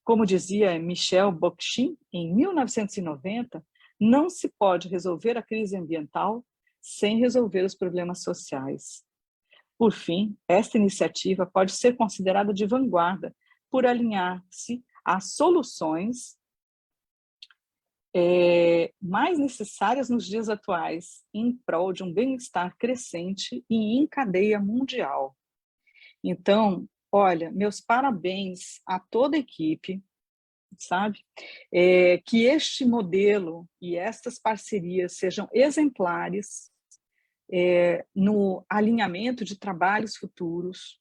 Como dizia Michel Bookchin, em 1990, não se pode resolver a crise ambiental sem resolver os problemas sociais. Por fim, esta iniciativa pode ser considerada de vanguarda por alinhar-se às soluções mais necessárias nos dias atuais, em prol de um bem-estar crescente e em cadeia mundial. Então, olha, meus parabéns a toda a equipe, sabe? Que este modelo e estas parcerias sejam exemplares no alinhamento de trabalhos futuros,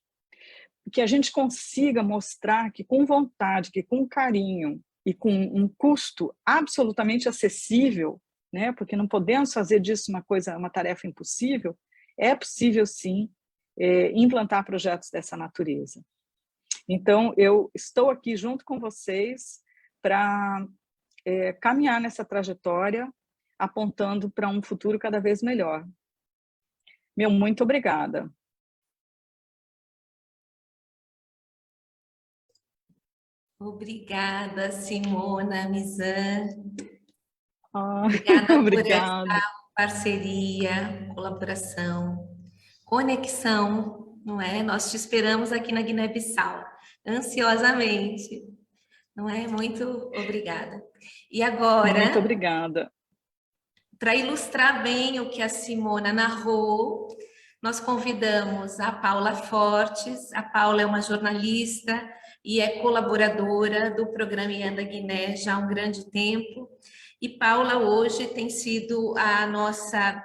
que a gente consiga mostrar que com vontade, que com carinho e com um custo absolutamente acessível, né? Porque não podemos fazer disso uma tarefa impossível, é possível sim implantar projetos dessa natureza. Então, eu estou aqui junto com vocês para caminhar nessa trajetória, apontando para um futuro cada vez melhor. Meu muito obrigada. Obrigada, Simona Mizan. Obrigada. Por essa parceria, colaboração, conexão, não é? Nós te esperamos aqui na Guiné-Bissau, ansiosamente, não é? Muito obrigada. E agora... Muito obrigada. Para ilustrar bem o que a Simona narrou, nós convidamos a Paula Fortes. A Paula é uma jornalista e é colaboradora do programa Ianda Guiné já há um grande tempo. E Paula hoje tem sido a nossa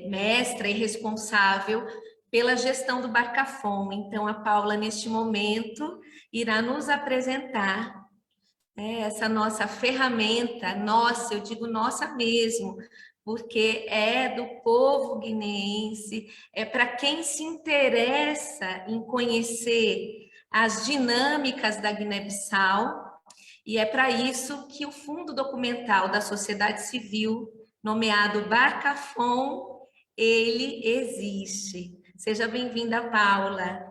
mestra e responsável pela gestão do Barcafom. Então, a Paula, neste momento, irá nos apresentar essa nossa ferramenta, nossa, eu digo nossa mesmo, porque é do povo guineense, é para quem se interessa em conhecer as dinâmicas da Guiné-Bissau, e é para isso que o Fundo Documental da Sociedade Civil, nomeado Barcafom, ele existe. Seja bem-vinda, Paula.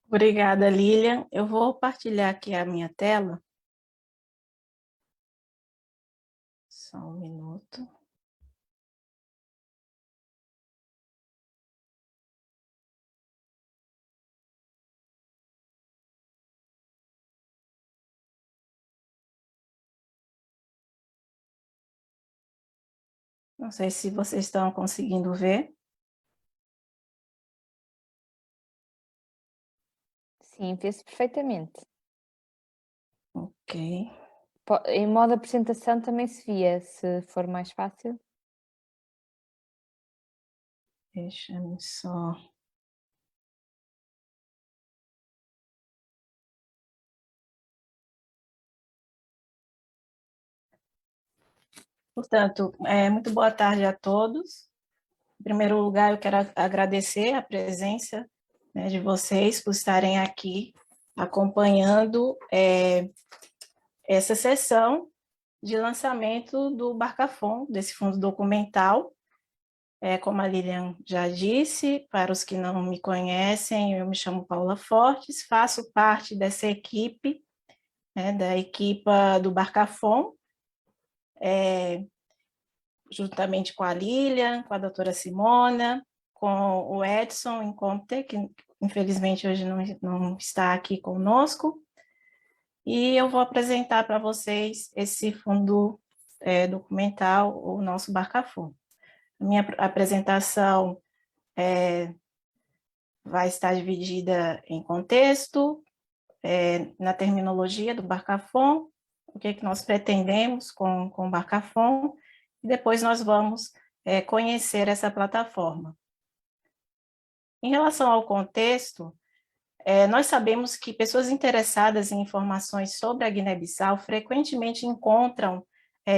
Obrigada, Lilian. Eu vou partilhar aqui a minha tela. Só um minuto. Não sei se vocês estão conseguindo ver. Sim, vê-se perfeitamente. Ok. Em modo apresentação também se via, se for mais fácil. Deixa-me só... Portanto, muito boa tarde a todos. Em primeiro lugar, eu quero agradecer a presença, né, de vocês por estarem aqui acompanhando essa sessão de lançamento do Barcafom, desse fundo documental. Como a Lilian já disse, para os que não me conhecem, eu me chamo Paula Fortes, faço parte dessa equipe, né, da equipa do Barcafom, juntamente com a Lilian, com a doutora Simona, com o Edson Incomte, que infelizmente hoje não está aqui conosco, e eu vou apresentar para vocês esse fundo documental, o nosso Barcafom. A minha apresentação vai estar dividida em contexto, na terminologia do Barcafom, o que nós pretendemos com o Barcafom, e depois nós vamos conhecer essa plataforma. Em relação ao contexto, nós sabemos que pessoas interessadas em informações sobre a Guiné-Bissau frequentemente encontram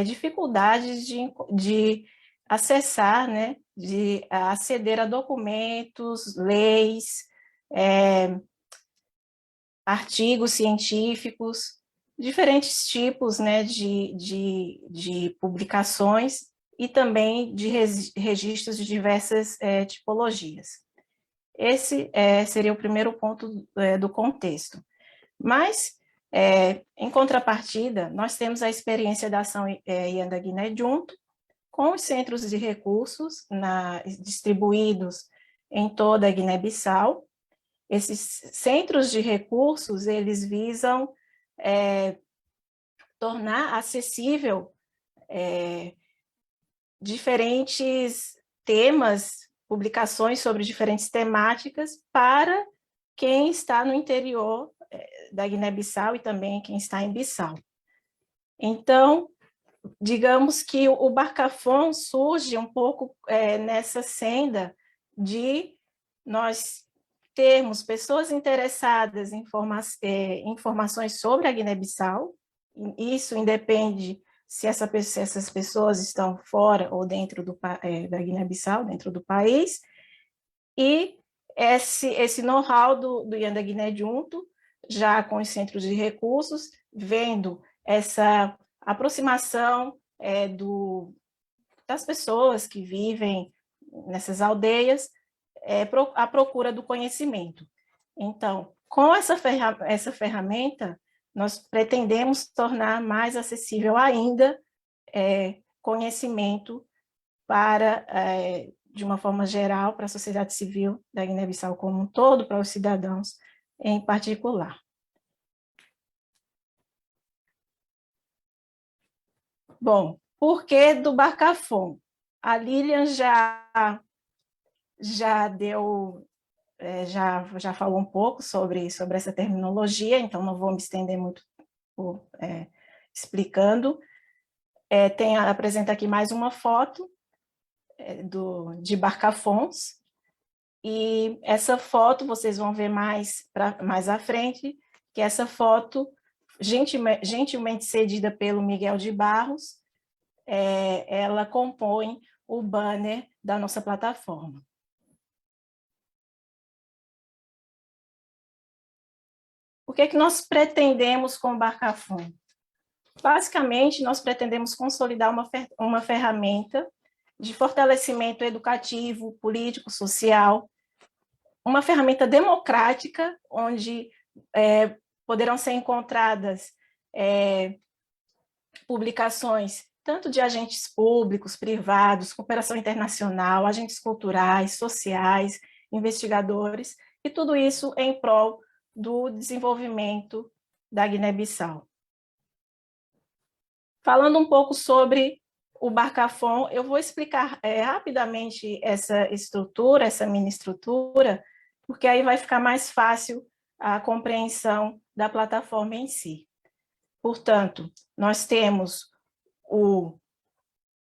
dificuldades de acessar, né, de aceder a documentos, leis, artigos científicos, diferentes tipos, né, de publicações e também de registros de diversas tipologias. Esse seria o primeiro ponto do contexto. Mas, em contrapartida, nós temos a experiência da ação Ianda Guiné junto com os centros de recursos distribuídos em toda a Guiné-Bissau. Esses centros de recursos, eles visam tornar acessível diferentes temas, publicações sobre diferentes temáticas para quem está no interior da Guiné-Bissau e também quem está em Bissau. Então, digamos que o Barcafon surge um pouco nessa senda de nós termos pessoas interessadas em informações sobre a Guiné-Bissau. Isso independe se essas pessoas estão fora ou dentro da Guiné-Bissau, dentro do país, e esse know-how do Ianda Guiné Junto, já com os centros de recursos, vendo essa aproximação das pessoas que vivem nessas aldeias, à procura do conhecimento. Então, com essa ferramenta, nós pretendemos tornar mais acessível ainda conhecimento de uma forma geral, para a sociedade civil da Guiné-Bissau como um todo, para os cidadãos em particular. Bom, por que do Barcafon? A Lilian já falou um pouco sobre essa terminologia, então não vou me estender muito explicando. Apresenta aqui mais uma foto de Barcafons, e essa foto vocês vão ver mais à frente, que essa foto, gentilmente cedida pelo Miguel de Barros, ela compõe o banner da nossa plataforma. O que nós pretendemos com o Barcafon? Basicamente, nós pretendemos consolidar uma ferramenta de fortalecimento educativo, político, social, uma ferramenta democrática, onde poderão ser encontradas publicações tanto de agentes públicos, privados, cooperação internacional, agentes culturais, sociais, investigadores, e tudo isso em prol do desenvolvimento da Guiné-Bissau. Falando um pouco sobre o Barcafon, eu vou explicar rapidamente essa estrutura, essa mini estrutura, porque aí vai ficar mais fácil a compreensão da plataforma em si. Portanto, nós temos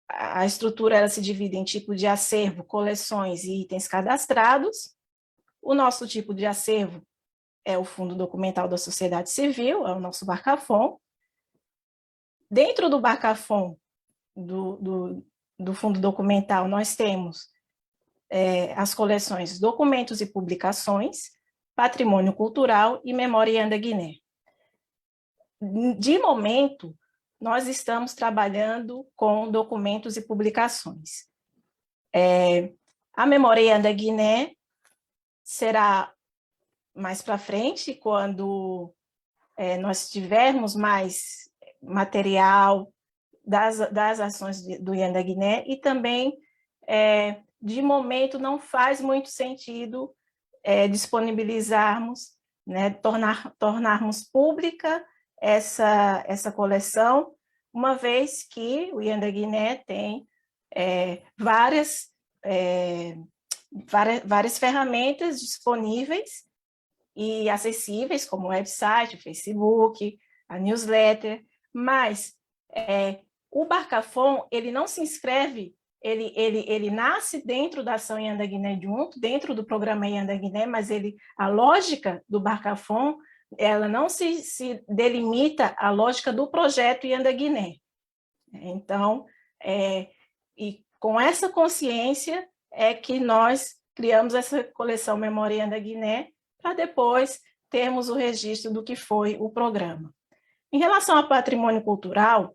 a estrutura, ela se divide em tipo de acervo, coleções e itens cadastrados. O nosso tipo de acervo é o Fundo Documental da Sociedade Civil, é o nosso Barcafon. Dentro do Barcafon, do Fundo Documental, nós temos as coleções Documentos e Publicações, Patrimônio Cultural e Memória Ianda Guiné. De momento, nós estamos trabalhando com documentos e publicações. A Memória Ianda Guiné será mais para frente, quando nós tivermos mais material das ações do Ianda Guiné, e também, de momento, não faz muito sentido disponibilizarmos, né, tornarmos pública essa coleção, uma vez que o Ianda Guiné tem várias ferramentas disponíveis e acessíveis, como o website, o Facebook, a newsletter, mas o Barcafon, ele não se inscreve, ele nasce dentro da ação Ianda Guiné Junto, dentro do programa Ianda Guiné, mas a lógica do Barcafon, ela não se delimita à lógica do projeto Ianda Guiné. Então, e com essa consciência é que nós criamos essa coleção Memória Ianda Guiné, para depois termos o registro do que foi o programa. Em relação ao patrimônio cultural,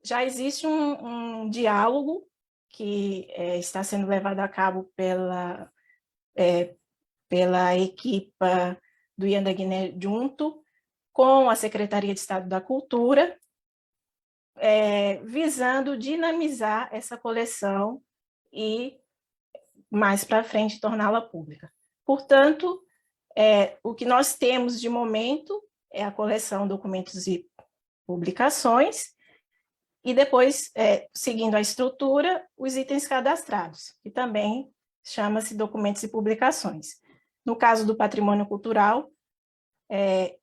já existe um diálogo que está sendo levado a cabo pela equipa do Ianda Guiné Junto com a Secretaria de Estado da Cultura, visando dinamizar essa coleção e, mais para frente, torná-la pública. Portanto, o que nós temos de momento é a coleção Documentos e Publicações, e depois, seguindo a estrutura, os itens cadastrados, que também chama-se Documentos e Publicações. No caso do patrimônio cultural,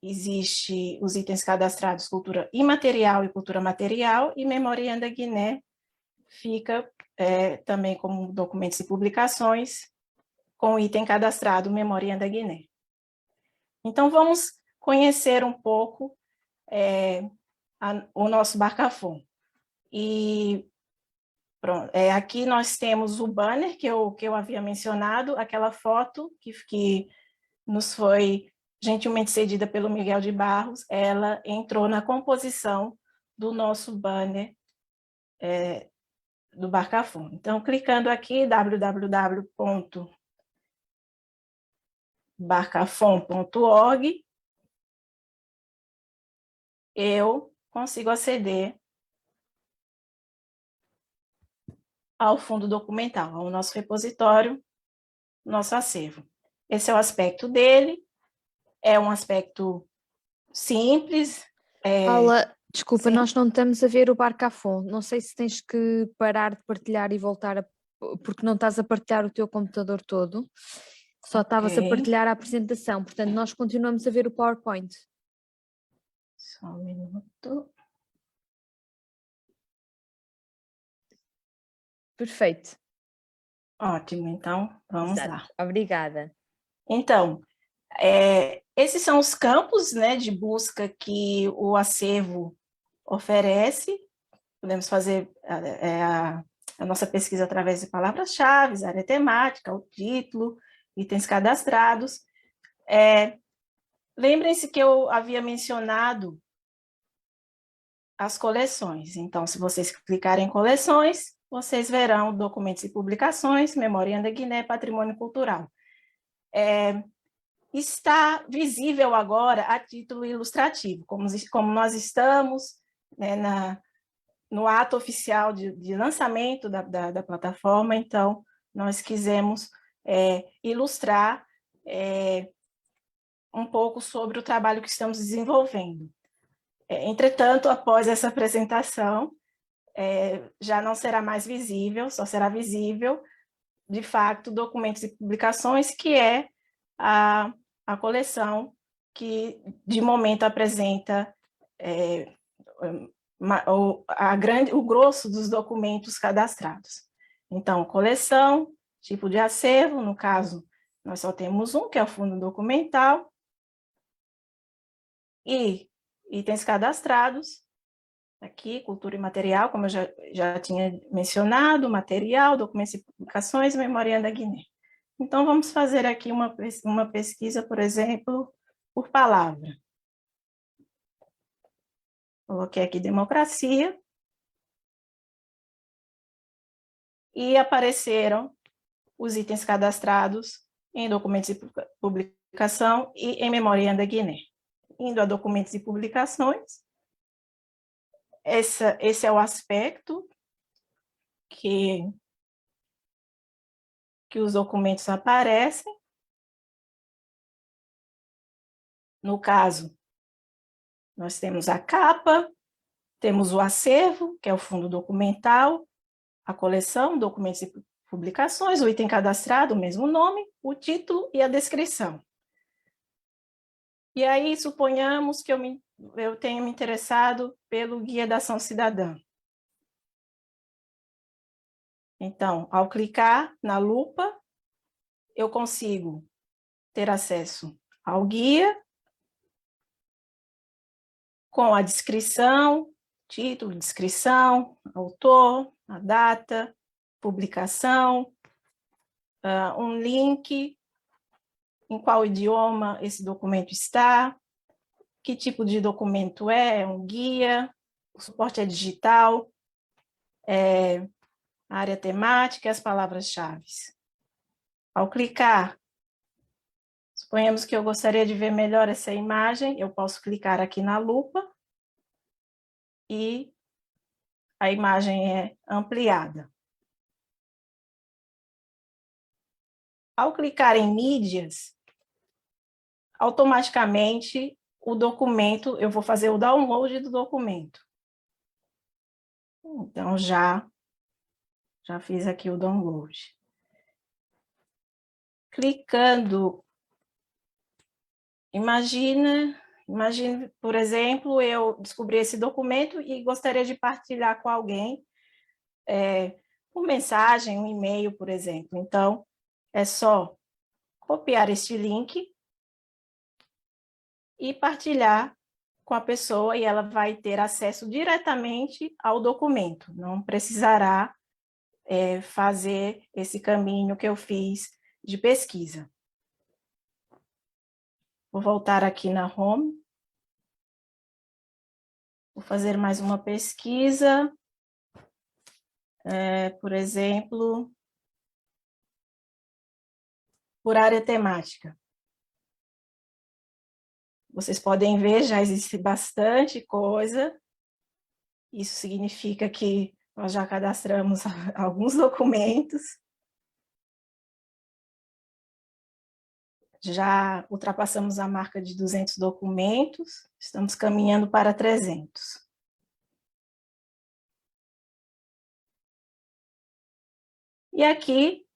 existe os itens cadastrados cultura imaterial e cultura material, e Memória Ianda Guiné fica também como documentos e publicações, com o item cadastrado Memória Ianda Guiné. Então, vamos conhecer um pouco o nosso Barcafom. E pronto, aqui nós temos o banner que eu havia mencionado, aquela foto que nos foi gentilmente cedida pelo Miguel de Barros, ela entrou na composição do nosso banner do Barcafom. Então, clicando aqui, www.barcafom.org, eu consigo aceder ao fundo documental, ao nosso repositório, nosso acervo. Esse é o aspecto dele, é um aspecto simples. Paula, desculpa, sim. nós não estamos a ver o Barcafom. Não sei se tens que parar de partilhar e voltar, porque não estás a partilhar o teu computador todo, só estavas a partilhar a apresentação, portanto nós continuamos a ver o PowerPoint. Só um minuto. Perfeito. Ótimo, então vamos Exato. lá. Obrigada. Então, esses são os campos, né, de busca que o acervo oferece. Podemos fazer a nossa pesquisa através de palavras-chave, área temática, o título, itens cadastrados. Lembrem-se que eu havia mencionado as coleções. Então, se vocês clicarem em coleções, vocês verão documentos e publicações, Memória Ianda Guiné, Patrimônio Cultural. Está visível agora a título ilustrativo, como nós estamos, né, no ato oficial de lançamento da plataforma, então nós quisemos ilustrar um pouco sobre o trabalho que estamos desenvolvendo. Entretanto, após essa apresentação, já não será mais visível, só será visível, de fato, documentos e publicações, que é a coleção que, de momento, apresenta o grosso dos documentos cadastrados. Então, coleção, tipo de acervo, no caso, nós só temos um, que é o fundo documental, e itens cadastrados, aqui, cultura e material, como eu já tinha mencionado, material, documentos e publicações, Memória Ianda Guiné. Então, vamos fazer aqui uma pesquisa, por exemplo, por palavra. Coloquei aqui democracia, e apareceram os itens cadastrados em documentos e publicação e em Memória Ianda Guiné. Indo a documentos e publicações, esse é o aspecto que os documentos aparecem. No caso, nós temos a capa, temos o acervo, que é o fundo documental, a coleção, documentos e publicações, o item cadastrado, o mesmo nome, o título e a descrição. E aí, suponhamos que eu tenha me interessado pelo Guia da Ação Cidadã. Então, ao clicar na lupa, eu consigo ter acesso ao guia, com a descrição, título, descrição, autor, a data, publicação, um link, em qual idioma esse documento está, que tipo de documento é um guia, o suporte é digital, a área temática e as palavras-chave. Ao clicar, suponhamos que eu gostaria de ver melhor essa imagem, eu posso clicar aqui na lupa e a imagem é ampliada. Ao clicar em mídias, automaticamente o documento, eu vou fazer o download do documento. Então, já fiz aqui o download. Clicando imagine, por exemplo, eu descobri esse documento e gostaria de partilhar com alguém, por mensagem, um e-mail, por exemplo. Então, é só copiar este link e partilhar com a pessoa e ela vai ter acesso diretamente ao documento. Não precisará fazer esse caminho que eu fiz de pesquisa. Vou voltar aqui na home. Vou fazer mais uma pesquisa. Por exemplo, por área temática. Vocês podem ver, já existe bastante coisa. Isso significa que nós já cadastramos alguns documentos. Já ultrapassamos a marca de 200 documentos, estamos caminhando para 300. E aqui,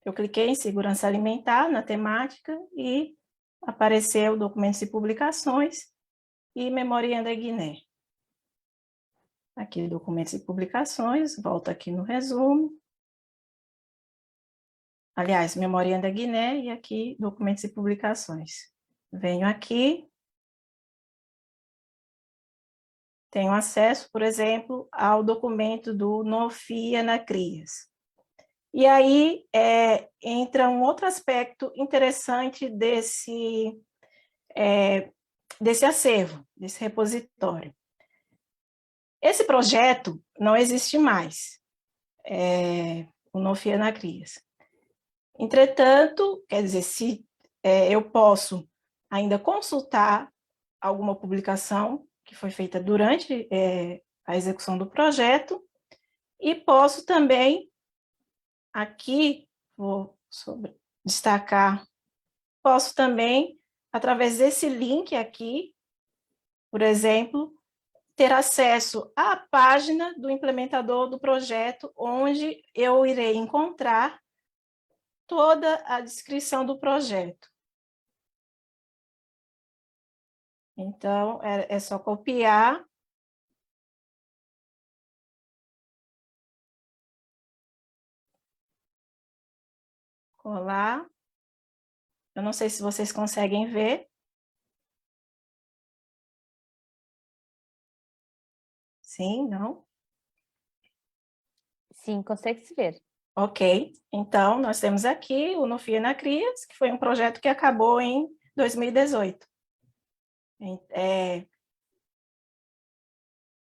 eu cliquei em segurança alimentar, na temática, e apareceu documentos e publicações e Memoriam da Guiné. Aqui, documentos e publicações, volto aqui no resumo. Aliás, Memoriam da Guiné e aqui, documentos e publicações. Venho aqui, tenho acesso, por exemplo, ao documento do Nofia na CRIAS. E aí entra um outro aspecto interessante desse acervo, desse repositório. Esse projeto não existe mais, o Nofia na CRIAS. Entretanto, quer dizer, se eu posso ainda consultar alguma publicação que foi feita durante a execução do projeto, e posso também, aqui, vou destacar, posso também, através desse link aqui, por exemplo, ter acesso à página do implementador do projeto, onde eu irei encontrar toda a descrição do projeto. Então, é só copiar. Colar. Eu não sei se vocês conseguem ver. Sim, não? Sim, consegue-se ver. Ok, então nós temos aqui o Nofia na CRIAS, que foi um projeto que acabou em 2018.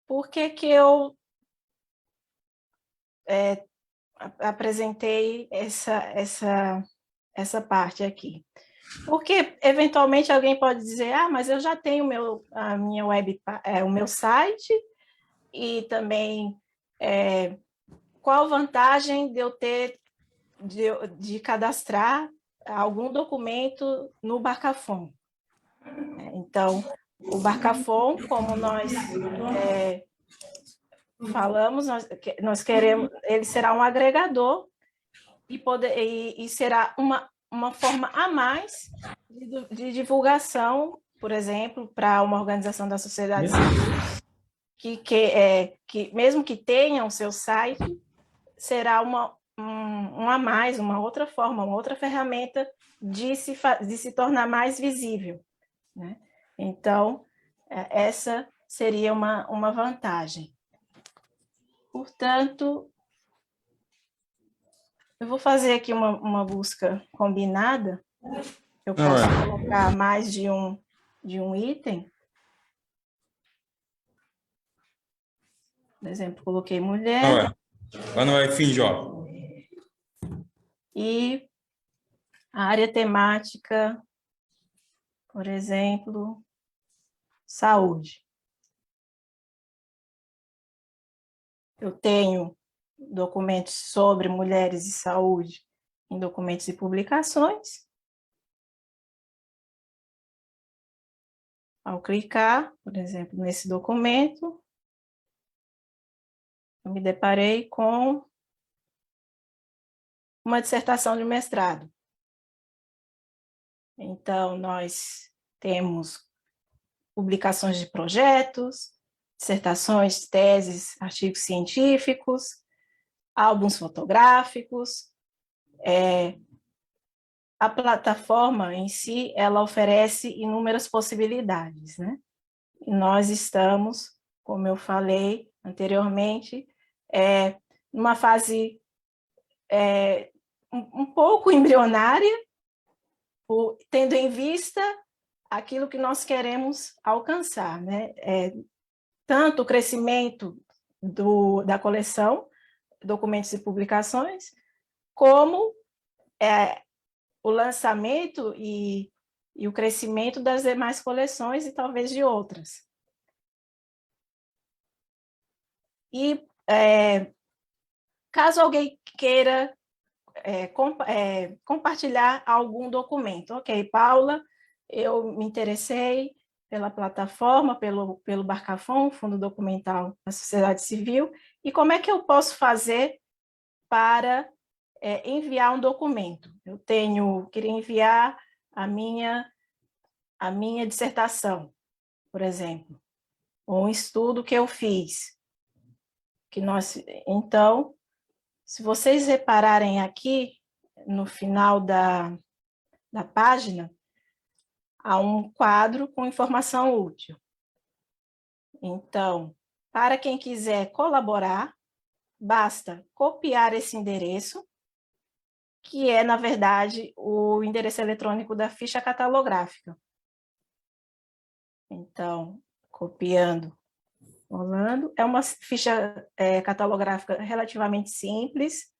Por que que eu apresentei essa parte aqui? Porque, eventualmente, alguém pode dizer, mas eu já tenho a minha o meu site, e também qual a vantagem de eu ter de cadastrar algum documento no Barcafon? Então, o Barcafon, como nós falamos, nós queremos, ele será um agregador e será uma forma a mais de divulgação, por exemplo, para uma organização da sociedade civil, que mesmo que tenha o seu site, será uma a mais, uma outra forma, uma outra ferramenta de se tornar mais visível, né? Então, essa seria uma vantagem. Portanto, eu vou fazer aqui uma busca combinada. Eu posso colocar mais de um item. Por exemplo, coloquei mulher. E a área temática, por exemplo, saúde. Eu tenho documentos sobre mulheres e saúde em documentos e publicações. Ao clicar, por exemplo, nesse documento, eu me deparei com uma dissertação de mestrado. Então, nós temos publicações de projetos, dissertações, teses, artigos científicos, álbuns fotográficos. A plataforma em si, ela oferece inúmeras possibilidades, né? E nós estamos, como eu falei anteriormente, numa fase um pouco embrionária, tendo em vista aquilo que nós queremos alcançar, né? Tanto o crescimento da coleção, documentos e publicações, como o lançamento e o crescimento das demais coleções e talvez de outras. E caso alguém queira compartilhar algum documento, ok, Paula, eu me interessei pela plataforma, pelo Barcafom, Fundo Documental da Sociedade Civil, e como é que eu posso fazer para enviar um documento? Eu queria enviar a minha dissertação, por exemplo, ou um estudo que eu fiz. Então, se vocês repararem aqui, no final da página, há um quadro com informação útil. Então, para quem quiser colaborar, basta copiar esse endereço, que é, na verdade, o endereço eletrônico da ficha catalográfica. Então, copiando, colando. É uma ficha catalográfica relativamente simples.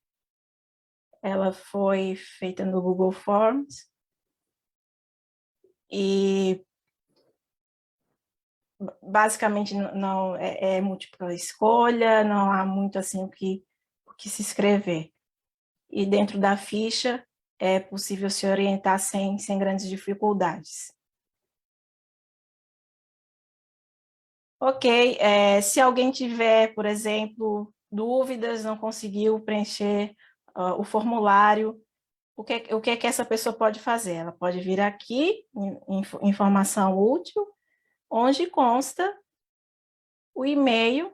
Ela foi feita no Google Forms. E basicamente não é múltipla escolha, não há muito assim o que se escrever. E dentro da ficha é possível se orientar sem grandes dificuldades. Ok, se alguém tiver, por exemplo, dúvidas, não conseguiu preencher o formulário, o que é que essa pessoa pode fazer? Ela pode vir aqui, informação útil, onde consta o e-mail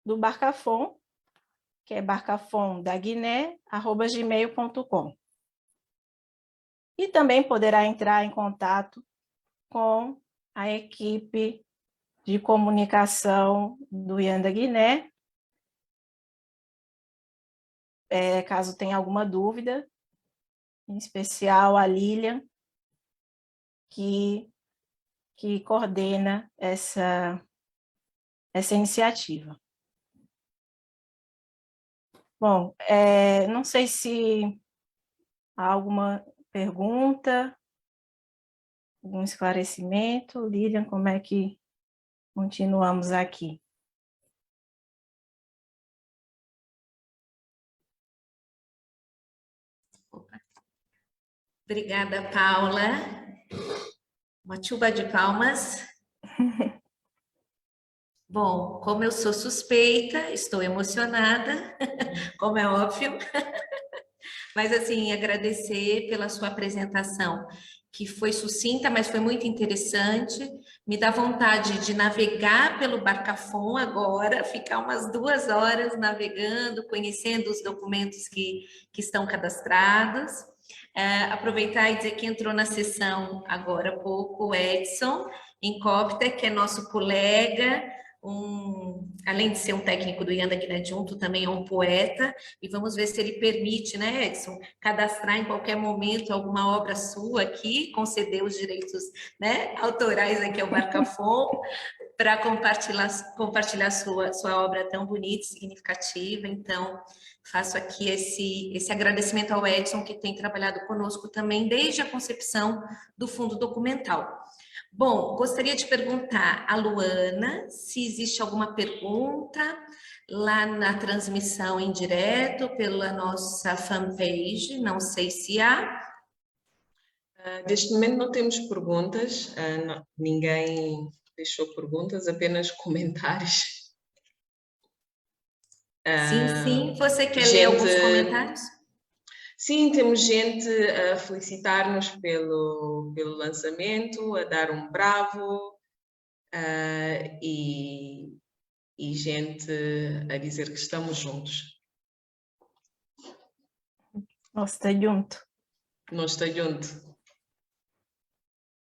do Barcafom, que é barcafomdaguiné@gmail.com. E também poderá entrar em contato com a equipe de comunicação do IANDA Guiné, caso tenha alguma dúvida, em especial a Lilian, que coordena essa iniciativa. Bom, não sei se há alguma pergunta, algum esclarecimento. Lilian, como é que continuamos aqui? Obrigada, Paula. Uma chuva de palmas. Bom, como eu sou suspeita, estou emocionada, como é óbvio. Mas, assim, agradecer pela sua apresentação, que foi sucinta, mas foi muito interessante. Me dá vontade de navegar pelo Barcafom agora, ficar umas 2 horas navegando, conhecendo os documentos que estão cadastrados. Aproveitar e dizer que entrou na sessão agora há pouco o Edson Incópita, que é nosso colega, além de ser um técnico do IANDA Guiné Junto, também é um poeta, e vamos ver se ele permite, né, Edson, cadastrar em qualquer momento alguma obra sua aqui, conceder os direitos, né, autorais aqui ao Barcafom, para compartilhar sua obra tão bonita e significativa. Então, faço aqui esse agradecimento ao Edson, que tem trabalhado conosco também desde a concepção do Fundo Documental. Bom, gostaria de perguntar à Luana se existe alguma pergunta lá na transmissão em direto pela nossa fanpage, não sei se há. Neste momento não temos perguntas, ninguém deixou perguntas, apenas comentários. Sim, você quer ler alguns comentários? Sim, temos gente a felicitar-nos pelo lançamento, a dar um bravo, e gente a dizer que estamos juntos. Nós estamos juntos. Nós estamos juntos.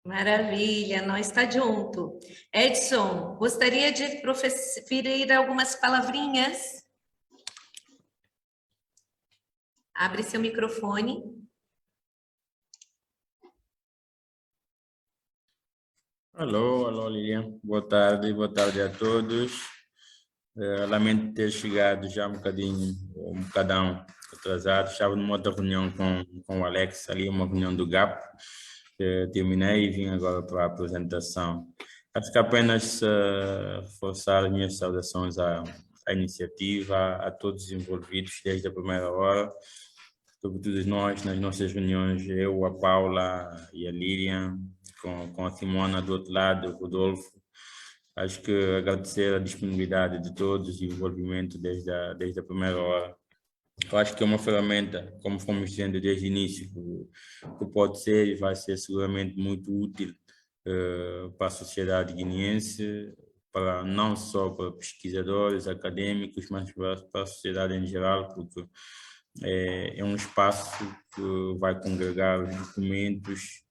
Maravilha, nós está junto. Edson, gostaria de proferir algumas palavrinhas? Abre seu microfone. Alô, Lilian. Boa tarde a todos. Lamento ter chegado já um bocadão atrasado. Estava numa outra reunião com o Alex, ali uma reunião do GAP. Terminei e vim agora para a apresentação. Acho que apenas reforçar as minhas saudações à iniciativa, a todos os envolvidos desde a primeira hora, sobretudo nós nas nossas reuniões, eu, a Paula e a Lilian, com a Simona do outro lado, o Rodolfo. Acho que agradecer a disponibilidade de todos e o envolvimento desde a primeira hora. Eu acho que é uma ferramenta, como fomos dizendo desde o início, que pode ser e vai ser seguramente muito útil para a sociedade guineense, não só para pesquisadores, acadêmicos, mas para a sociedade em geral, porque é um espaço que vai congregar os documentos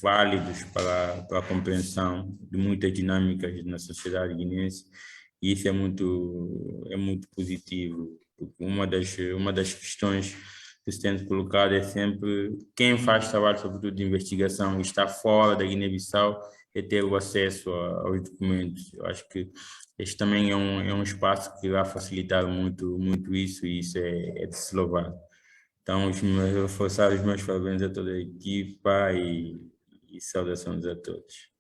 válidos para a compreensão de muitas dinâmicas na sociedade guineense, e isso é muito positivo. Uma das questões que se tem de colocar é sempre quem faz trabalho, sobretudo de investigação, e está fora da Guiné-Bissau, é ter o acesso aos documentos. Eu acho que este também é um espaço que vai facilitar muito isso, e isso é de se louvar. Então, reforçar os meus parabéns a toda a equipa e saudações a todos.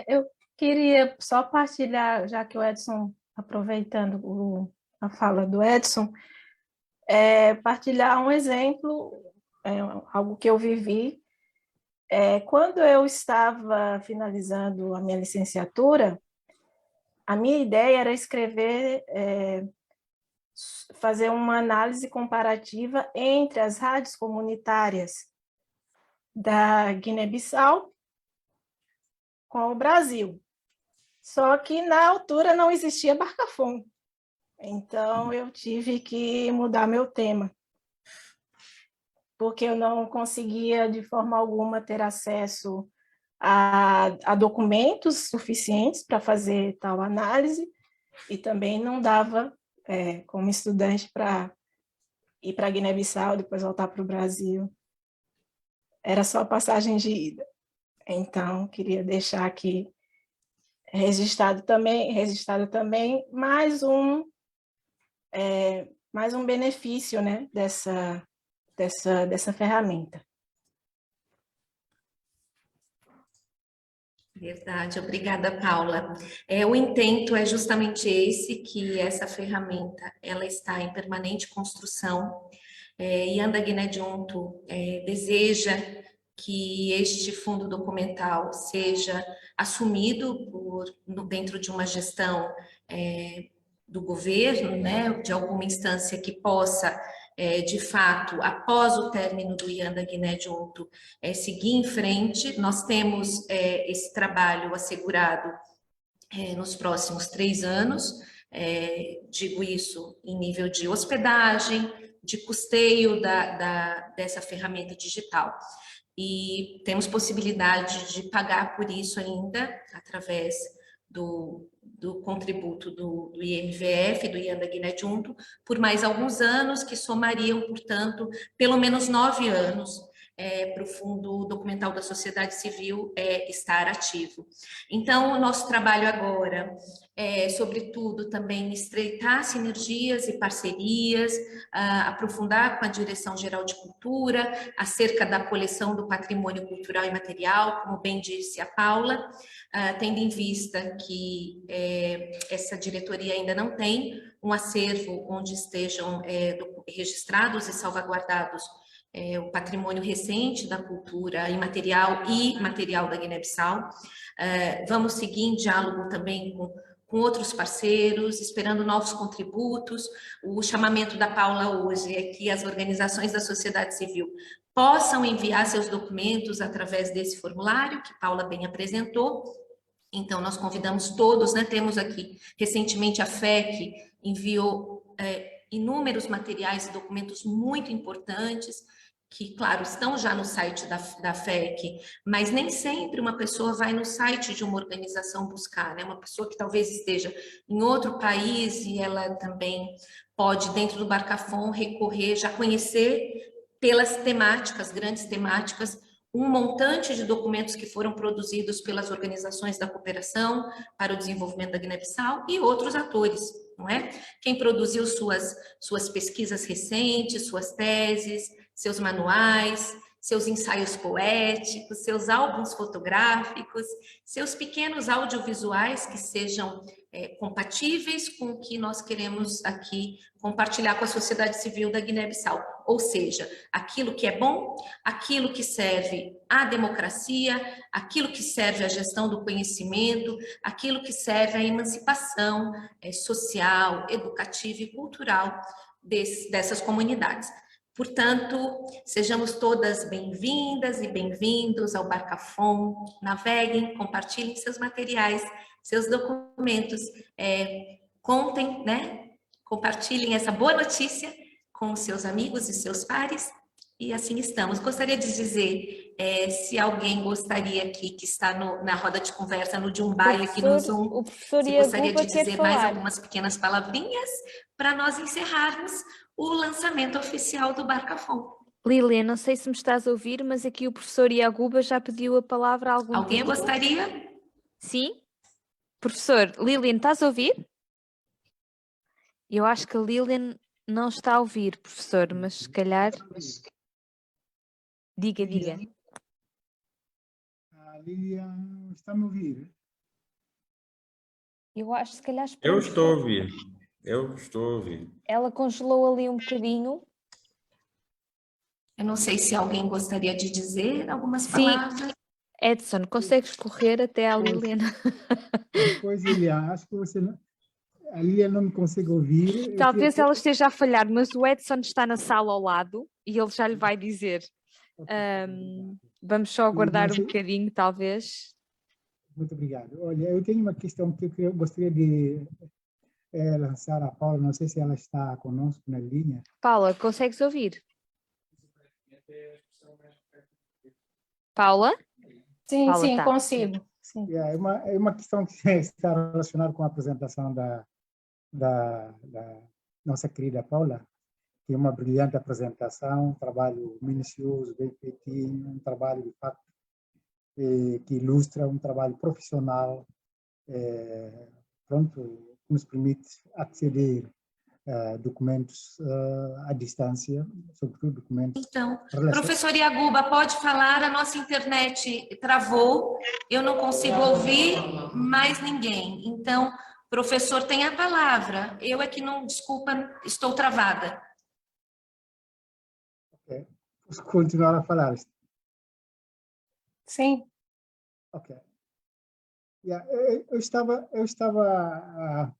Eu queria só partilhar, já que o Edson, aproveitando a fala do Edson, partilhar um exemplo, algo que eu vivi. Quando eu estava finalizando a minha licenciatura, a minha ideia era escrever, fazer uma análise comparativa entre as rádios comunitárias da Guiné-Bissau com o Brasil. Só que na altura não existia Barcafon. Então eu tive que mudar meu tema, porque eu não conseguia de forma alguma ter acesso a documentos suficientes para fazer tal análise, e também não dava como estudante para ir para Guiné-Bissau, depois voltar para o Brasil. Era só passagem de ida. Então, queria deixar aqui registrado também mais um benefício, né, dessa ferramenta. Verdade, obrigada, Paula. O intento é justamente esse, que essa ferramenta ela está em permanente construção. Ianda Guiné Junto deseja que este fundo documental seja assumido dentro de uma gestão do governo, né, de alguma instância que possa, de fato, após o término do Ianda Guiné Junto, seguir em frente. Nós temos esse trabalho assegurado nos próximos 3 anos, digo isso em nível de hospedagem, de custeio dessa ferramenta digital. E temos possibilidade de pagar por isso ainda, através do contributo do IMVF, do Ianda Guiné Junto, por mais alguns anos, que somariam, portanto, pelo menos 9 anos para o Fundo Documental da Sociedade Civil estar ativo. Então, o nosso trabalho agora é, sobretudo, também estreitar sinergias e parcerias, aprofundar com a Direção-Geral de Cultura, acerca da coleção do patrimônio cultural e material, como bem disse a Paula, tendo em vista que essa diretoria ainda não tem um acervo onde estejam registrados e salvaguardados o patrimônio recente da cultura imaterial e material da Guiné-Bissau. Vamos seguir em diálogo também com outros parceiros, esperando novos contributos. O chamamento da Paula hoje é que as organizações da sociedade civil possam enviar seus documentos através desse formulário que Paula bem apresentou. Então, nós convidamos todos, né? Temos aqui, recentemente, a FEC enviou inúmeros materiais e documentos muito importantes, que, claro, estão já no site da FEC, mas nem sempre uma pessoa vai no site de uma organização buscar, né? Uma pessoa que talvez esteja em outro país e ela também pode, dentro do Barcafon, recorrer, já conhecer pelas temáticas, grandes temáticas, um montante de documentos que foram produzidos pelas organizações da cooperação para o desenvolvimento da Guiné-Bissau e outros atores, não é? Quem produziu suas pesquisas recentes, suas teses, seus manuais, seus ensaios poéticos, seus álbuns fotográficos, seus pequenos audiovisuais que sejam compatíveis com o que nós queremos aqui compartilhar com a sociedade civil da Guiné-Bissau. Ou seja, aquilo que é bom, aquilo que serve à democracia, aquilo que serve à gestão do conhecimento, aquilo que serve à emancipação social, educativa e cultural dessas comunidades. Portanto, sejamos todas bem-vindas e bem-vindos ao Barcafon. Naveguem, compartilhem seus materiais, seus documentos, contem, né? Compartilhem essa boa notícia com os seus amigos e seus pares, e assim estamos. Gostaria de dizer, se alguém gostaria aqui, que está na roda de conversa, no Jumbai, aqui no Zoom, se gostaria de dizer mais algumas pequenas palavrinhas para nós encerrarmos o lançamento oficial do Barcafon. Lilian, não sei se me estás a ouvir, mas aqui o professor Iaguba já pediu a palavra a algum tempo. Alguém gostaria? Sim? Professor, Lilian, estás a ouvir? Eu acho que a Lilian não está a ouvir, professor, mas se calhar... Diga. A Lilian está a me ouvir? Eu acho que se calhar... Eu estou a ouvir. Ela congelou ali um bocadinho. Eu não sei se alguém gostaria de dizer algumas palavras. Edson, consegues correr até a Lilian? Pois, Lilian, acho que a Lilian não me consegue ouvir. Talvez ela esteja a falhar, mas o Edson está na sala ao lado e ele já lhe vai dizer. Vamos só aguardar um bocadinho, talvez. Muito obrigado. Olha, eu tenho uma questão que eu gostaria de lançar a Paula, não sei se ela está conosco na linha. Paula, consegues ouvir? Paula? Sim, Paula, sim, tá. consigo. Sim. É uma questão que está relacionada com a apresentação da nossa querida Paula, que é uma brilhante apresentação, um trabalho minucioso, bem feitinho, um trabalho, de facto, que ilustra um trabalho profissional, pronto, que nos permite aceder a documentos à distância, sobretudo documentos... Então, professor Iaguba, pode falar, a nossa internet travou, eu não consigo ouvir mais ninguém. Então, professor, tem a palavra. Eu é que não, desculpa, estou travada. Ok. Posso continuar a falar? Sim. Ok. Eu estava a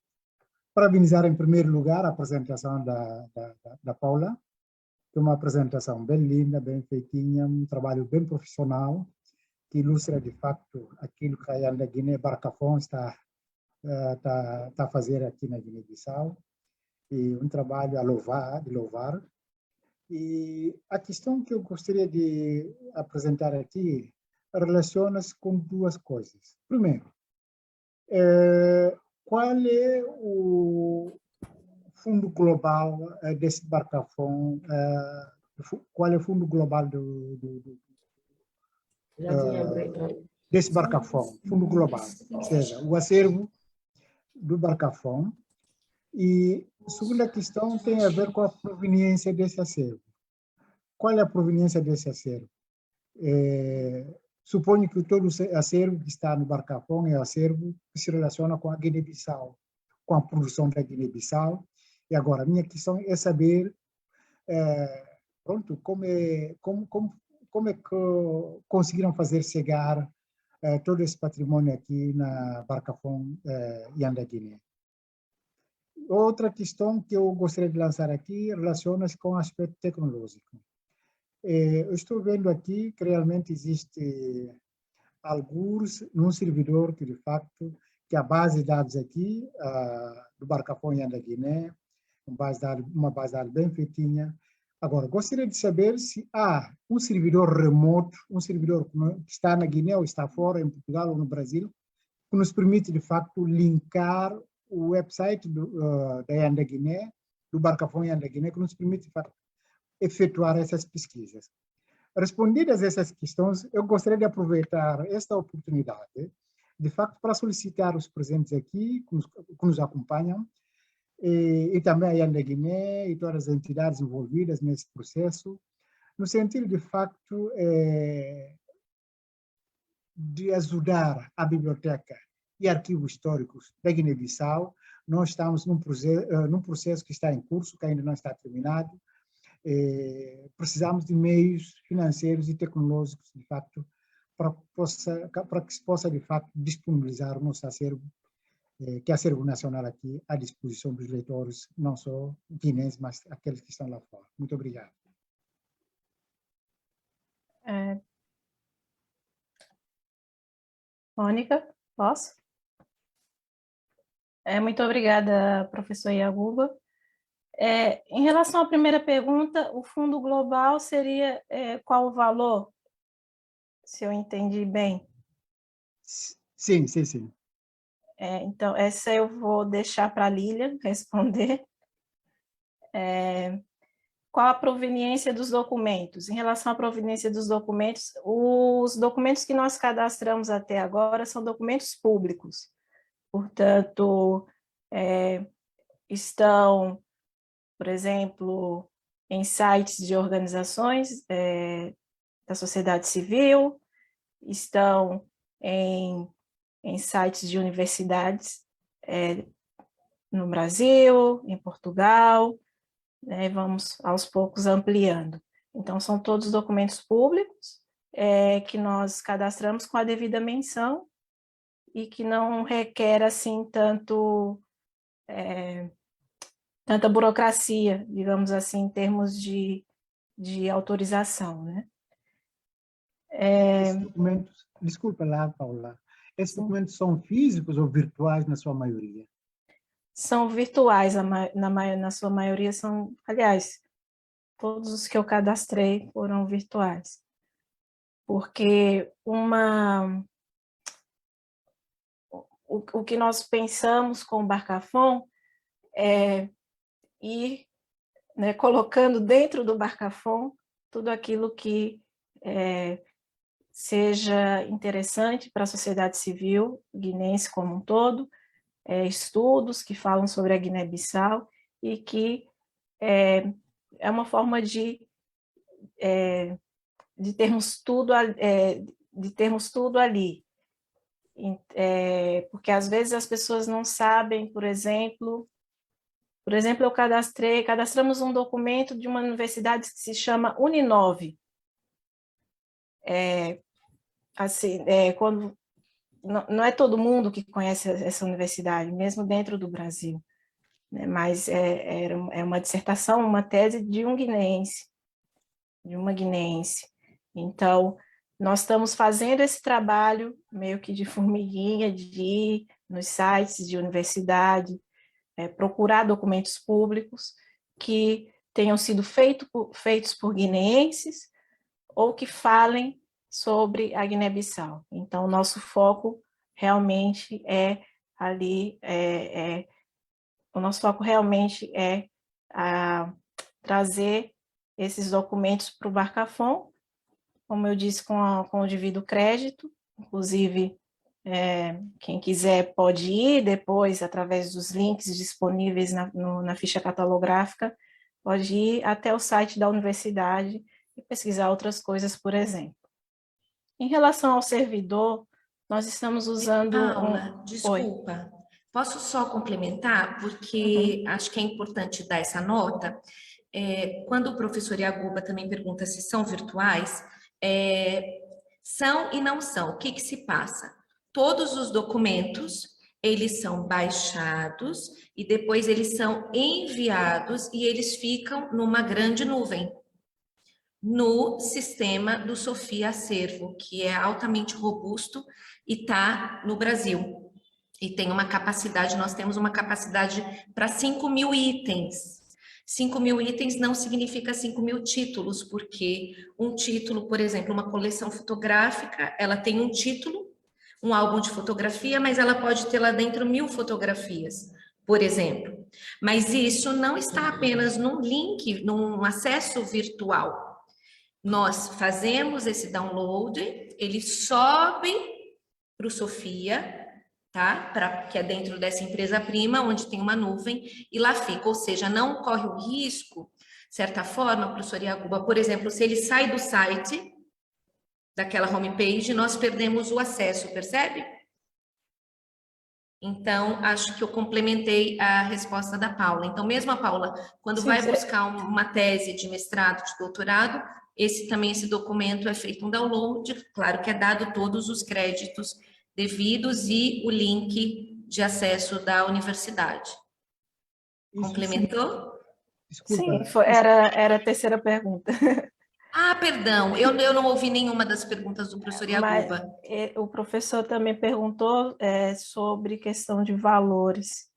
parabenizar, em primeiro lugar, a apresentação da Paula, que é uma apresentação bem linda, bem feitinha, um trabalho bem profissional, que ilustra, de facto, aquilo que a Yanda Guiné Barcafon está a fazer aqui na Guiné-Bissau, e um trabalho de louvar. E a questão que eu gostaria de apresentar aqui relaciona-se com duas coisas. Primeiro, qual é o fundo global desse Barcafon? Qual é o fundo global desse Barcafon? Fundo global, ou seja, o acervo do Barcafon. E a segunda questão tem a ver com a proveniência desse acervo. Qual é a proveniência desse acervo? Suponho que todo o acervo que está no Barcafon é o acervo que se relaciona com a Guiné-Bissau, com a produção da Guiné-Bissau. E agora, a minha questão é saber pronto, como é que conseguiram fazer chegar todo esse patrimônio aqui na Barcafón Yanda Guiné. Outra questão que eu gostaria de lançar aqui relaciona-se com o aspecto tecnológico. Eu estou vendo aqui que realmente existe alguns num servidor que, de facto, que a base de dados aqui do Barcafón Yanda Guiné, uma base de dados bem feitinha. Agora, gostaria de saber se há um servidor remoto, um servidor que está na Guiné ou está fora, em Portugal ou no Brasil, que nos permite, de facto, linkar o website da Yanda Guiné, do Barcafón Yanda Guiné, que nos permite, de facto, efetuar essas pesquisas. Respondidas essas questões, eu gostaria de aproveitar esta oportunidade, de facto, para solicitar os presentes aqui, que nos acompanham, e também a Yanda Guiné e todas as entidades envolvidas nesse processo, no sentido, de facto, de ajudar a biblioteca e arquivos históricos da Guiné-Bissau. Nós estamos num processo que está em curso, que ainda não está terminado. Precisamos de meios financeiros e tecnológicos, de facto, para que se possa, de facto, disponibilizar o nosso acervo, que é acervo nacional aqui, à disposição dos leitores, não só guineenses, mas aqueles que estão lá fora. Muito obrigado. Mônica, posso? Muito obrigada, professor Yaguba. Em relação à primeira pergunta, o fundo global seria qual o valor? Se eu entendi bem. Sim, sim, sim. Então, essa eu vou deixar para a Lilian responder. Qual a proveniência dos documentos? Em relação à proveniência dos documentos, os documentos que nós cadastramos até agora são documentos públicos. Portanto, estão, por exemplo, em sites de organizações da sociedade civil, estão em sites de universidades no Brasil, em Portugal, né, vamos aos poucos ampliando. Então, são todos documentos públicos que nós cadastramos com a devida menção e que não requer, assim, tanta burocracia, digamos assim, em termos de autorização, né? Esses documentos, desculpa lá, Paula, esses documentos são físicos ou virtuais na sua maioria? São virtuais, na sua maioria são, aliás, todos os que eu cadastrei foram virtuais, porque o que nós pensamos com o Barcafón é ir, né, colocando dentro do Barcafón tudo aquilo que seja interessante para a sociedade civil guinense como um todo, estudos que falam sobre a Guiné-Bissau e que é uma forma de termos tudo ali. Porque às vezes as pessoas não sabem, por exemplo, cadastramos um documento de uma universidade que se chama Uninove. Quando não é todo mundo que conhece essa universidade, mesmo dentro do Brasil, né? Mas é uma dissertação, uma tese de uma guineense. Então, nós estamos fazendo esse trabalho meio que de formiguinha, de ir nos sites de universidade, procurar documentos públicos que tenham sido feitos por guineenses ou que falem sobre a Guiné-Bissau. Então, o nosso foco realmente trazer esses documentos para o Barcafón, como eu disse, com o devido crédito. Inclusive, quem quiser pode ir depois, através dos links disponíveis na ficha catalográfica, pode ir até o site da universidade e pesquisar outras coisas, por exemplo. Em relação ao servidor, nós estamos usando... Paula, desculpa, posso só complementar? Porque acho que é importante dar essa nota. Quando o professor Yaguba também pergunta se são virtuais, São e não são. O que que se passa? Todos os documentos, eles são baixados e depois eles são enviados e eles ficam numa grande nuvem, no sistema do Sofia Acervo, que é altamente robusto e está no Brasil. E tem uma capacidade, nós temos uma capacidade para 5.000 itens. 5.000 itens não significa 5.000 títulos, porque um título, por exemplo, uma coleção fotográfica, ela tem um título, um álbum de fotografia, mas ela pode ter lá dentro 1.000 fotografias, por exemplo. Mas isso não está apenas num link, num acesso virtual. Nós fazemos esse download, ele sobe para o Sofia, tá? Que é dentro dessa empresa-prima, onde tem uma nuvem, e lá fica. Ou seja, não corre o risco, de certa forma, professor Iacuba, por exemplo, se ele sai do site, daquela homepage, nós perdemos o acesso, percebe? Então, acho que eu complementei a resposta da Paula. Então, mesmo a Paula, quando vai buscar uma tese de mestrado, de doutorado, esse documento é feito um download, claro que é dado todos os créditos devidos e o link de acesso da universidade. Complementou? Sim, era a terceira pergunta. Ah, perdão, eu não ouvi nenhuma das perguntas do professor Iacuba. O professor também perguntou sobre questão de valores.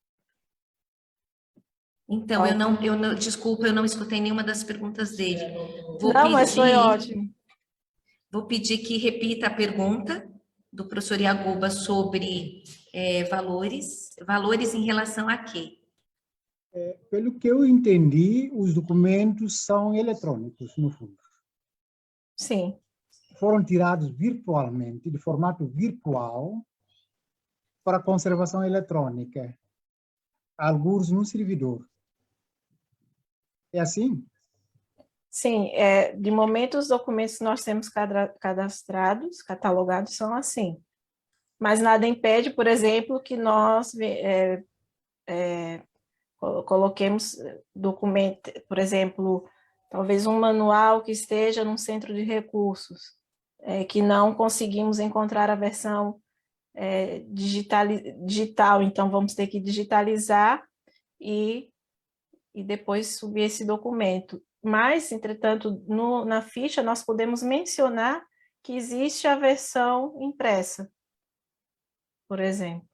Então, desculpa, eu não escutei nenhuma das perguntas dele. Mas foi ótimo. Vou pedir que repita a pergunta do professor Iacuba sobre valores em relação a quê? Pelo que eu entendi, os documentos são eletrônicos, no fundo. Sim. Foram tirados virtualmente, de formato virtual, para conservação eletrônica, alguns no servidor. É assim? Sim, de momento os documentos que nós temos cadastrados, catalogados, são assim. Mas nada impede, por exemplo, que nós coloquemos documento, por exemplo, talvez um manual que esteja num centro de recursos, que não conseguimos encontrar a versão digital, então vamos ter que digitalizar e depois subir esse documento. Mas, entretanto, na ficha nós podemos mencionar que existe a versão impressa, por exemplo.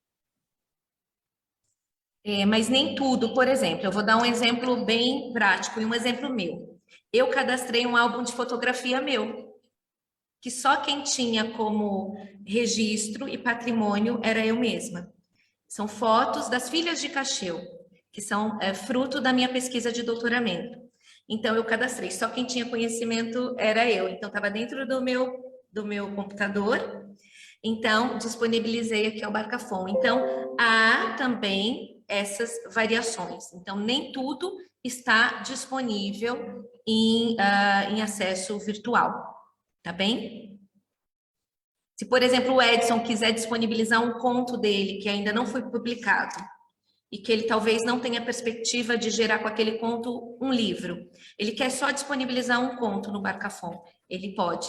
Mas nem tudo, por exemplo, eu vou dar um exemplo bem prático e um exemplo meu. Eu cadastrei um álbum de fotografia meu, que só quem tinha como registro e patrimônio era eu mesma. São fotos das filhas de Cacheu, que são fruto da minha pesquisa de doutoramento. Então, eu cadastrei, só quem tinha conhecimento era eu. Então, estava dentro do meu computador. Então, disponibilizei aqui ao Barcafon. Então, há também essas variações. Então, nem tudo está disponível em acesso virtual, tá bem? Se, por exemplo, o Edson quiser disponibilizar um conto dele que ainda não foi publicado e que ele talvez não tenha perspectiva de gerar com aquele conto um livro, ele quer só disponibilizar um conto no Barcafon, ele pode.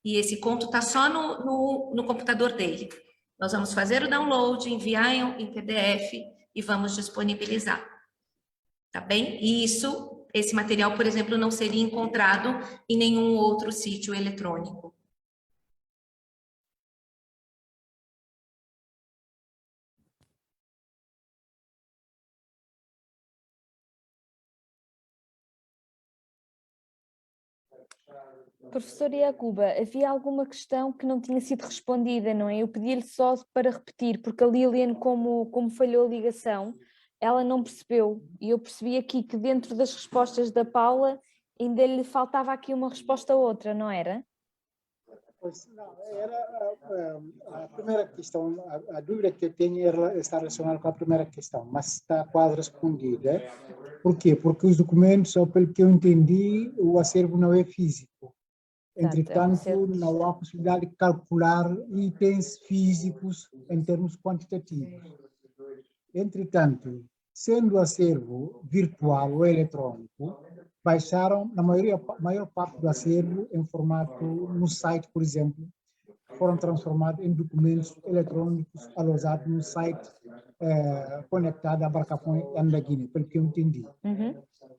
E esse conto está só no computador dele. Nós vamos fazer o download, enviar em PDF e vamos disponibilizar. Tá bem? E esse material, por exemplo, não seria encontrado em nenhum outro sítio eletrônico. Professor Iacuba, havia alguma questão que não tinha sido respondida, não é? Eu pedi-lhe só para repetir, porque a Lilian, como falhou a ligação, ela não percebeu. E eu percebi aqui que dentro das respostas da Paula ainda lhe faltava aqui uma resposta a outra, não era? Pois não, era a primeira questão, a dúvida que eu tenho está relacionada com a primeira questão, mas está quase respondida. Por quê? Porque os documentos, só pelo que eu entendi, o acervo não é físico. Entretanto, não há possibilidade de calcular itens físicos em termos quantitativos. Entretanto, sendo o acervo virtual ou eletrônico, baixaram, na maior parte do acervo, em formato no site, por exemplo, foram transformados em documentos eletrônicos alojados no site conectado à Barcafon da Guiné, pelo que eu entendi.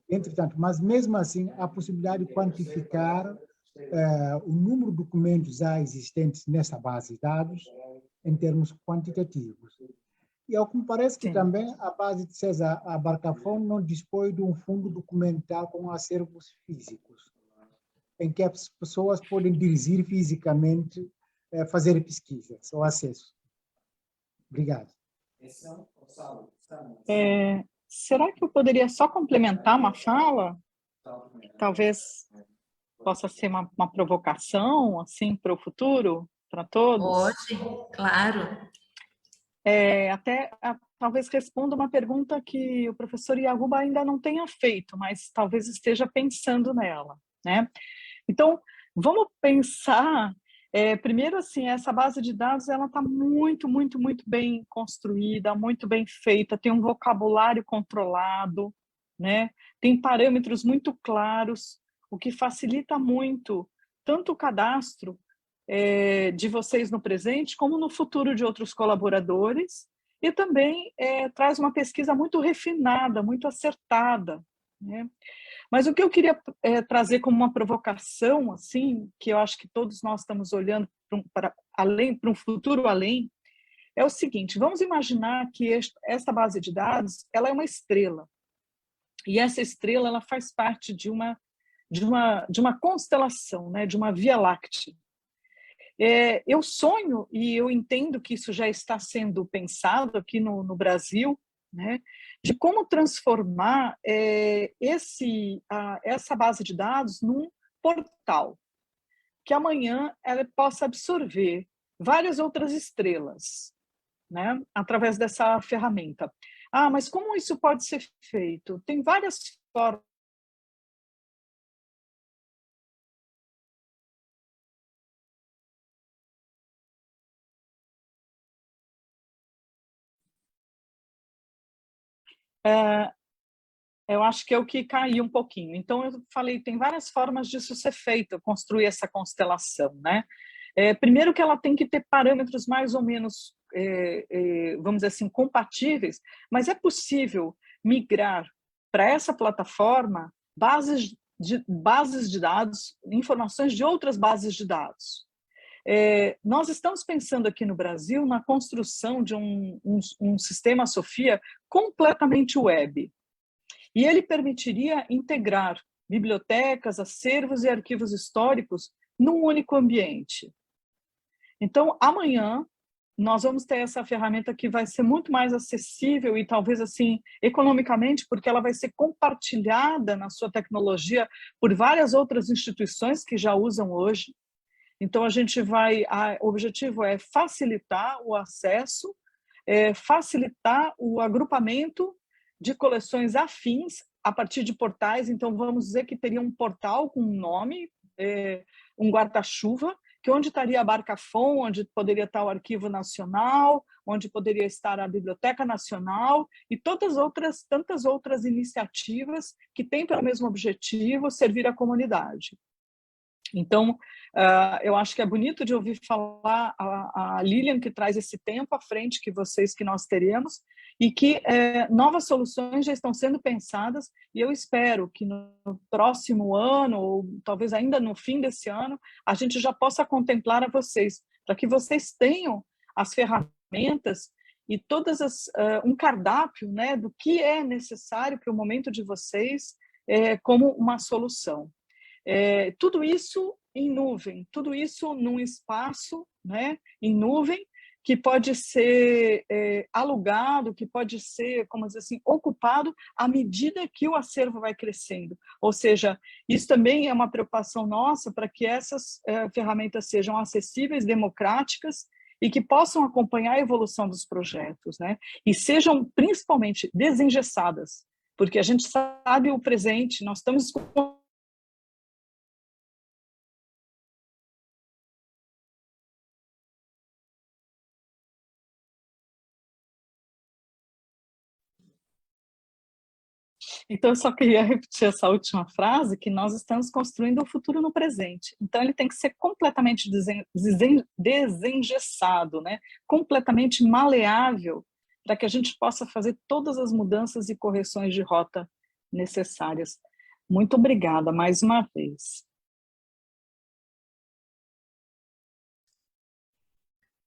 Entretanto, mas mesmo assim, há a possibilidade de quantificar o número de documentos já existentes nessa base de dados em termos quantitativos. E ao que me parece que também a base de César, a Barcafon, não dispõe de um fundo documental com acervos físicos, em que as pessoas podem dirigir fisicamente, fazer pesquisas ou acesso. Obrigado. Será que eu poderia só complementar uma fala? Talvez possa ser uma provocação assim para o futuro, para todos? Pode, claro. Talvez responda uma pergunta que o professor Yaguba ainda não tenha feito, mas talvez esteja pensando nela, né? Então, vamos pensar, primeiro assim, essa base de dados, ela está muito, muito, muito bem construída, muito bem feita, tem um vocabulário controlado, né? Tem parâmetros muito claros, o que facilita muito tanto o cadastro de vocês no presente, como no futuro de outros colaboradores, e também traz uma pesquisa muito refinada, muito acertada, né? Mas o que eu queria trazer como uma provocação, assim, que eu acho que todos nós estamos olhando para um futuro além, é o seguinte: vamos imaginar que esta base de dados, ela é uma estrela, e essa estrela ela faz parte de uma constelação, né, de uma Via Láctea. Eu sonho, e eu entendo que isso já está sendo pensado aqui no Brasil, né, de como transformar essa base de dados num portal, que amanhã ela possa absorver várias outras estrelas, né, através dessa ferramenta. Mas como isso pode ser feito? Tem várias formas. Eu acho que é o que caiu um pouquinho. Então, eu falei, tem várias formas disso ser feito, construir essa constelação, né? Primeiro que ela tem que ter parâmetros mais ou menos, vamos dizer assim, compatíveis, mas é possível migrar para essa plataforma bases de dados, informações de outras bases de dados. Nós estamos pensando aqui no Brasil na construção de um sistema Sofia completamente web. E ele permitiria integrar bibliotecas, acervos e arquivos históricos num único ambiente. Então, amanhã, nós vamos ter essa ferramenta que vai ser muito mais acessível e talvez assim economicamente, porque ela vai ser compartilhada na sua tecnologia por várias outras instituições que já usam hoje. Então, o objetivo é facilitar o acesso, facilitar o agrupamento de coleções afins a partir de portais. Então, vamos dizer que teria um portal com um nome, um guarda-chuva, que onde estaria a Barcafon, onde poderia estar o Arquivo Nacional, onde poderia estar a Biblioteca Nacional e tantas outras iniciativas que têm pelo mesmo objetivo servir à comunidade. Então, eu acho que é bonito de ouvir falar a Lilian, que traz esse tempo à frente que nós teremos, e que novas soluções já estão sendo pensadas, e eu espero que no próximo ano, ou talvez ainda no fim desse ano, a gente já possa contemplar a vocês, para que vocês tenham as ferramentas e um cardápio, né, do que é necessário para o momento de vocês como uma solução. Tudo isso em nuvem, tudo isso num espaço, né, em nuvem, que pode ser alugado, que pode ser, como dizer assim, ocupado à medida que o acervo vai crescendo. Ou seja, isso também é uma preocupação nossa para que essas ferramentas sejam acessíveis, democráticas e que possam acompanhar a evolução dos projetos, né? E sejam principalmente desengessadas, porque a gente sabe o presente, nós estamos Então, eu só queria repetir essa última frase, que nós estamos construindo um futuro no presente. Então, ele tem que ser completamente desengessado, né? Completamente maleável, para que a gente possa fazer todas as mudanças e correções de rota necessárias. Muito obrigada mais uma vez.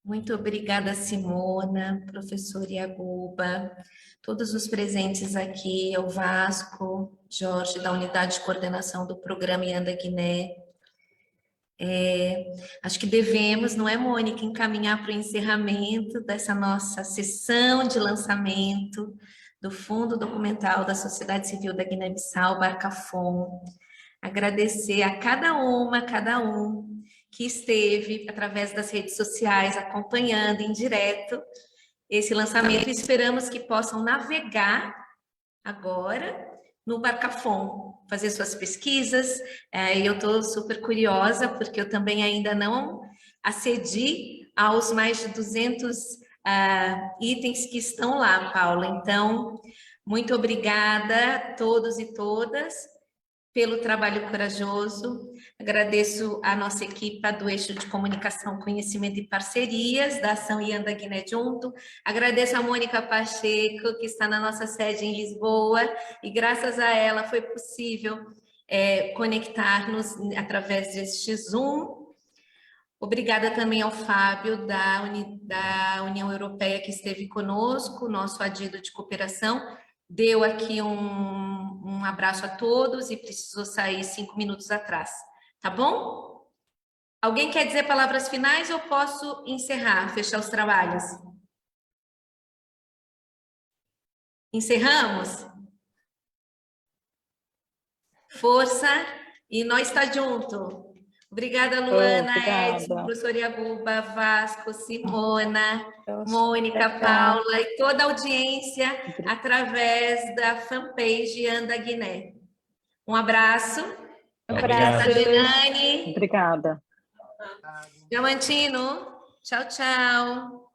Muito obrigada, Simona, professor Iaguba, todos os presentes aqui, o Vasco, Jorge, da Unidade de Coordenação do Programa Ianda Guiné. Acho que devemos, não é, Mônica, encaminhar para o encerramento dessa nossa sessão de lançamento do Fundo Documental da Sociedade Civil da Guiné-Bissau, Barcafom. Agradecer a cada um que esteve através das redes sociais acompanhando em direto esse lançamento. Esperamos que possam navegar agora no Barcafom, fazer suas pesquisas. Eu estou super curiosa, porque eu também ainda não acedi aos mais de 200 itens que estão lá, Paula. Então, muito obrigada a todos e todas pelo trabalho corajoso. Agradeço a nossa equipe do Eixo de Comunicação, Conhecimento e Parcerias, da Ação Ianda Guiné Junto. Agradeço a Mônica Pacheco, que está na nossa sede em Lisboa, e graças a ela foi possível conectar-nos através deste Zoom. Obrigada também ao Fábio, da União Europeia, que esteve conosco, nosso adido de cooperação. Deu aqui um abraço a todos e precisou sair 5 minutos atrás. Tá bom? Alguém quer dizer palavras finais ou posso encerrar, fechar os trabalhos? Encerramos? Força e nós está junto. Obrigada, Luana, Edson, professor Iaguba, Vasco, Simona, Mônica, Paula e toda a audiência através da fanpage Anda Guiné. Um abraço. Obrigada. Adriane. Obrigada. Diamantino. Tchau, tchau.